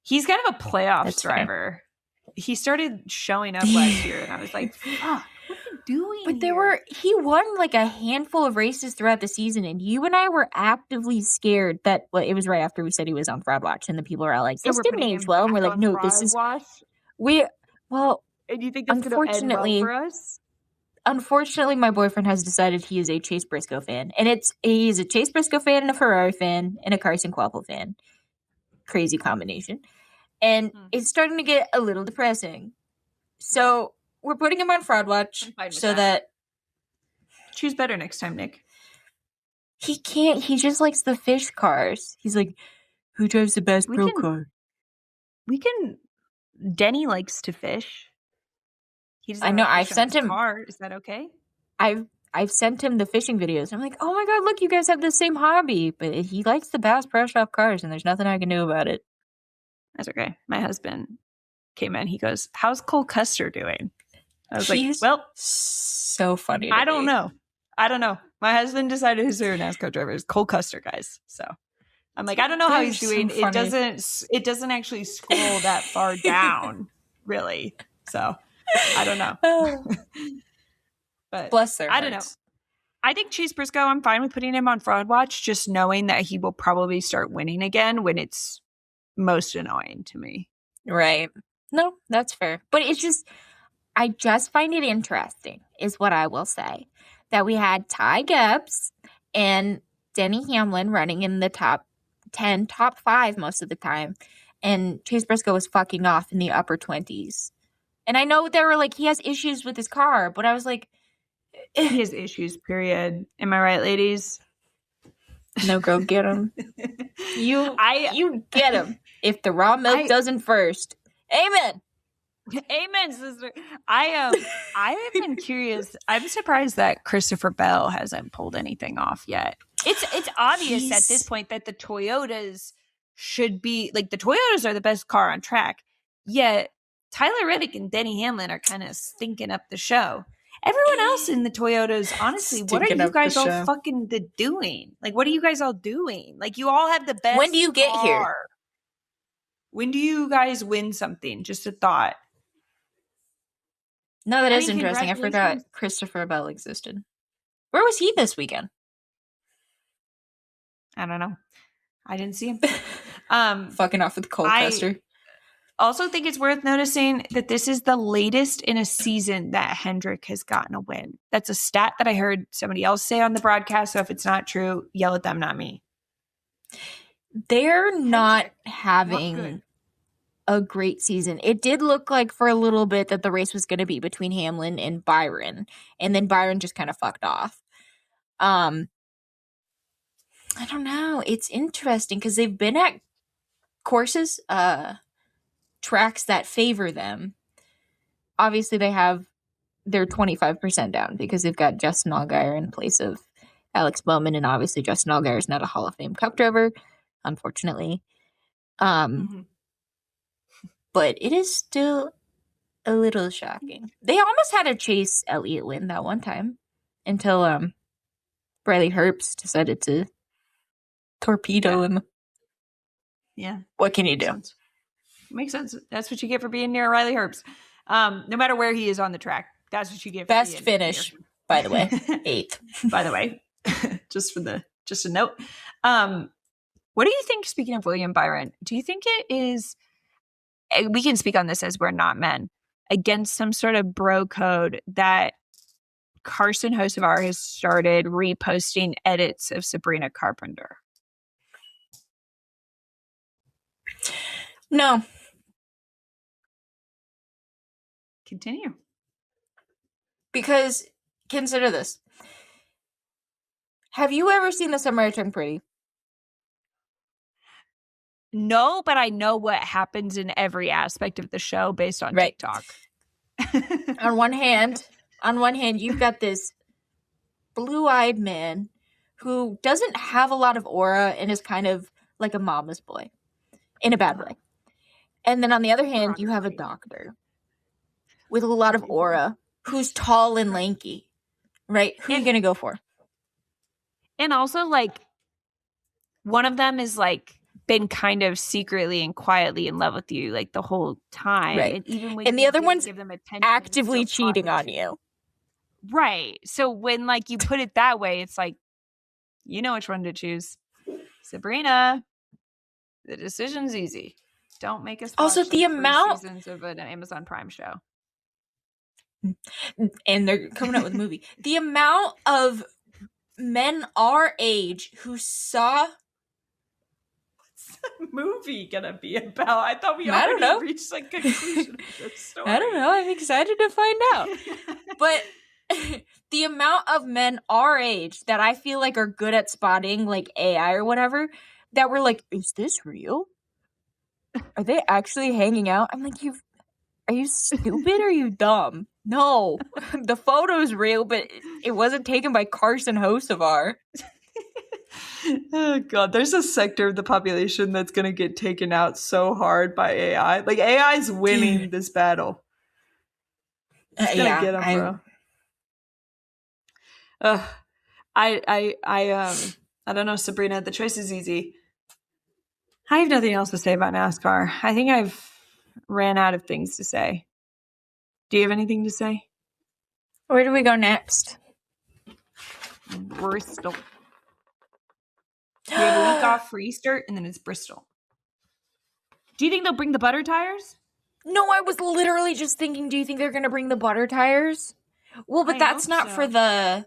He's kind of a playoffs driver. Fair. He started showing up last year, and I was like, fuck, what are you doing? But he won like a handful of races throughout the season, and you and I were actively scared that, it was right after we said he was on Fraud Watch, and the people are all like, this didn't age well, and we're like, no, this is... And you think that's going to end well for us? Unfortunately, my boyfriend has decided he is a Chase Briscoe fan, and he's a Chase Briscoe fan and a Ferrari fan and a Carson Kvapil fan. Crazy combination. And it's starting to get a little depressing. So we're putting him on Fraud Watch so that... Choose better next time, Nick. He can't. He just likes the fish cars. He's like, who drives the best car? Denny likes to fish. I know. I've sent him... car. Is that okay? I've sent him the fishing videos. I'm like, oh my God, look, you guys have the same hobby. But he likes the Bass Pro Shop cars, and there's nothing I can do about it. That's okay. My husband came in. He goes, "How's Cole Custer doing?" I was like, "Well, so funny. I don't know. My husband decided his favorite NASCAR driver is Cole Custer, guys. So I'm like, I don't know how he's doing. So it doesn't actually scroll that far down, really. So I don't know. But bless their hearts. I don't know. I think Chase Briscoe, I'm fine with putting him on fraud watch, just knowing that he will probably start winning again when it's most annoying to me. Right. No, that's fair. But it's just, I just find it interesting, is what I will say, that we had Ty Gibbs and Denny Hamlin running in the top 10, top 5 most of the time, and Chase Briscoe was fucking off in the upper 20s. And I know they were like, he has issues with his car, but I was like, he has issues, period. Am I right, ladies? No, go get him. You get him. If the raw milk doesn't first. Amen. Amen, sister. I have been curious. I'm surprised that Christopher Bell hasn't pulled anything off yet. It's obvious at this point that the Toyotas should be like, the Toyotas are the best car on track. Yet Tyler Reddick and Denny Hamlin are kind of stinking up the show. Everyone else in the Toyotas, honestly, what are you guys all fucking doing? Like, what are you guys all doing? Like, you all have the best. When do you get here? When do you guys win something? Just a thought. No, that is interesting. I forgot Christopher Bell existed. Where was he this weekend? I don't know. I didn't see him. Fucking off with Cole Custer. Also think it's worth noticing that this is the latest in a season that Hendrick has gotten a win. That's a stat that I heard somebody else say on the broadcast. So if it's not true, yell at them, not me. They're not having a great season. It did look like for a little bit that the race was going to be between Hamlin and Byron, and then Byron just kind of fucked off. I don't know. It's interesting because they've been at courses, tracks that favor them. Obviously, they have their 25% down because they've got Justin Allgaier in place of Alex Bowman, and obviously Justin Allgaier is not a Hall of Fame Cup driver, unfortunately. But it is still a little shocking. They almost had a Chase Elliott win that one time until Riley Herbst decided to torpedo him. Yeah. What can you do? Makes sense. That's what you get for being near Riley Herbst. No matter where he is on the track, that's what you get. Best finish, by the way, 8th. By the way, just a note. What do you think? Speaking of William Byron, do you think it is? We can speak on this as we're not men, against some sort of bro code that Carson Hocevar has started reposting edits of Sabrina Carpenter. No. Continue. Because consider this. Have you ever seen The Summer I Turned Pretty? No, but I know what happens in every aspect of the show based on TikTok. On one hand, you've got this blue-eyed man who doesn't have a lot of aura and is kind of like a mama's boy in a bad way. And then on the other hand, you have a doctor with a lot of aura who's tall and lanky, right? Who are you going to go for? And also, like, one of them is like been kind of secretly and quietly in love with you like the whole time. Right. And even when and the other one's give them attention, actively cheating on you. Right. So when like you put it that way, it's like, you know which one to choose. Sabrina, the decision's easy. Don't make us watch also the amount seasons of an Amazon Prime show. And they're coming out with a movie. The amount of men our age who saw movie gonna be about? I thought we already reached like conclusion of this story. I don't know. I'm excited to find out. But the amount of men our age that I feel like are good at spotting like AI or whatever, that were like, is this real? Are they actually hanging out? I'm like, are you stupid or are you dumb? No. The photo's real, but it wasn't taken by Carson Hocevar. Oh God, there's a sector of the population that's gonna get taken out so hard by AI. Like AI's winning this battle. It's gonna get them, bro. I don't know, Sabrina. The choice is easy. I have nothing else to say about NASCAR. I think I've ran out of things to say. Do you have anything to say? Where do we go next? Bristol. We have a week off for Easter, and then it's Bristol. Do you think they'll bring the butter tires? No, I was literally just thinking, do you think they're going to bring the butter tires? Well, but that's not for the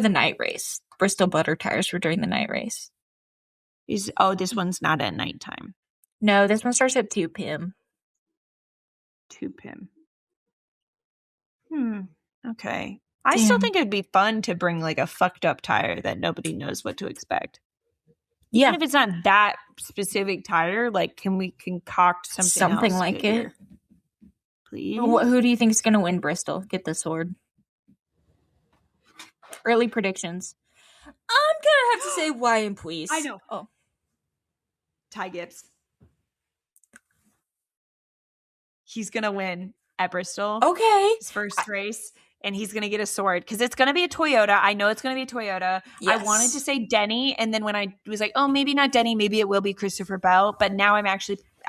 night race. Bristol butter tires were during the night race. This one's not at nighttime. No, this one starts at 2 p.m. 2 p.m. Okay. I still think it'd be fun to bring like a fucked up tire that nobody knows what to expect. Yeah. Even if it's not that specific tire, like can we concoct something else like it? Please. Who do you think is going to win Bristol? Get the sword. Early predictions. I'm going to have to say Ryan, please. I know. Oh. Ty Gibbs. He's going to win at Bristol. Okay. His first race. And he's going to get a sword because it's going to be a Toyota. I know it's going to be a Toyota. Yes. I wanted to say Denny. And then when I was like, oh, maybe not Denny. Maybe it will be Christopher Bell. But now I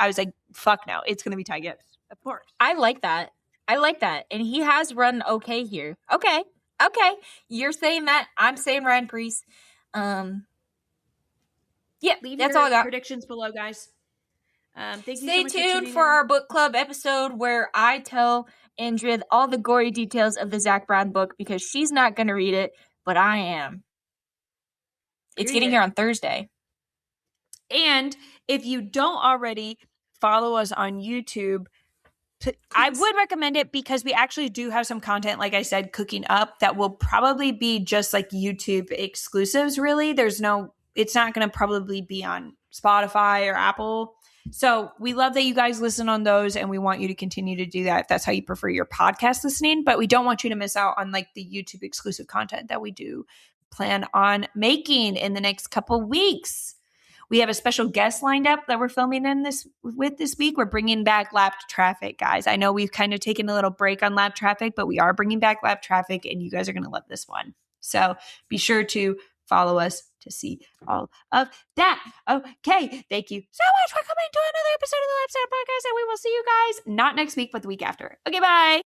was like, fuck no. It's going to be Ty Gibbs. Of course. I like that. And he has run okay here. Okay. You're saying that. I'm saying Ryan Preece. Yeah, leave that's your all I got. Predictions below, guys. Thank you Stay so much tuned for our book club episode where I tell Andrea all the gory details of the Zach Brown book because she's not going to read it, but I am. It's getting here on Thursday. And if you don't already follow us on YouTube, I would recommend it because we actually do have some content, like I said, cooking up that will probably be just like YouTube exclusives, really. It's not going to probably be on Spotify or Apple. So we love that you guys listen on those and we want you to continue to do that if that's how you prefer your podcast listening. But we don't want you to miss out on like the YouTube exclusive content that we do plan on making in the next couple weeks. We have a special guest lined up that we're filming this week. We're bringing back Lap Traffic, guys. I know we've kind of taken a little break on Lap Traffic, but we are bringing back Lap Traffic and you guys are going to love this one. So be sure to follow us to see all of that. Okay. Thank you so much for coming to another episode of the Lap Podcast, and we will see you guys not next week, but the week after. Okay, bye.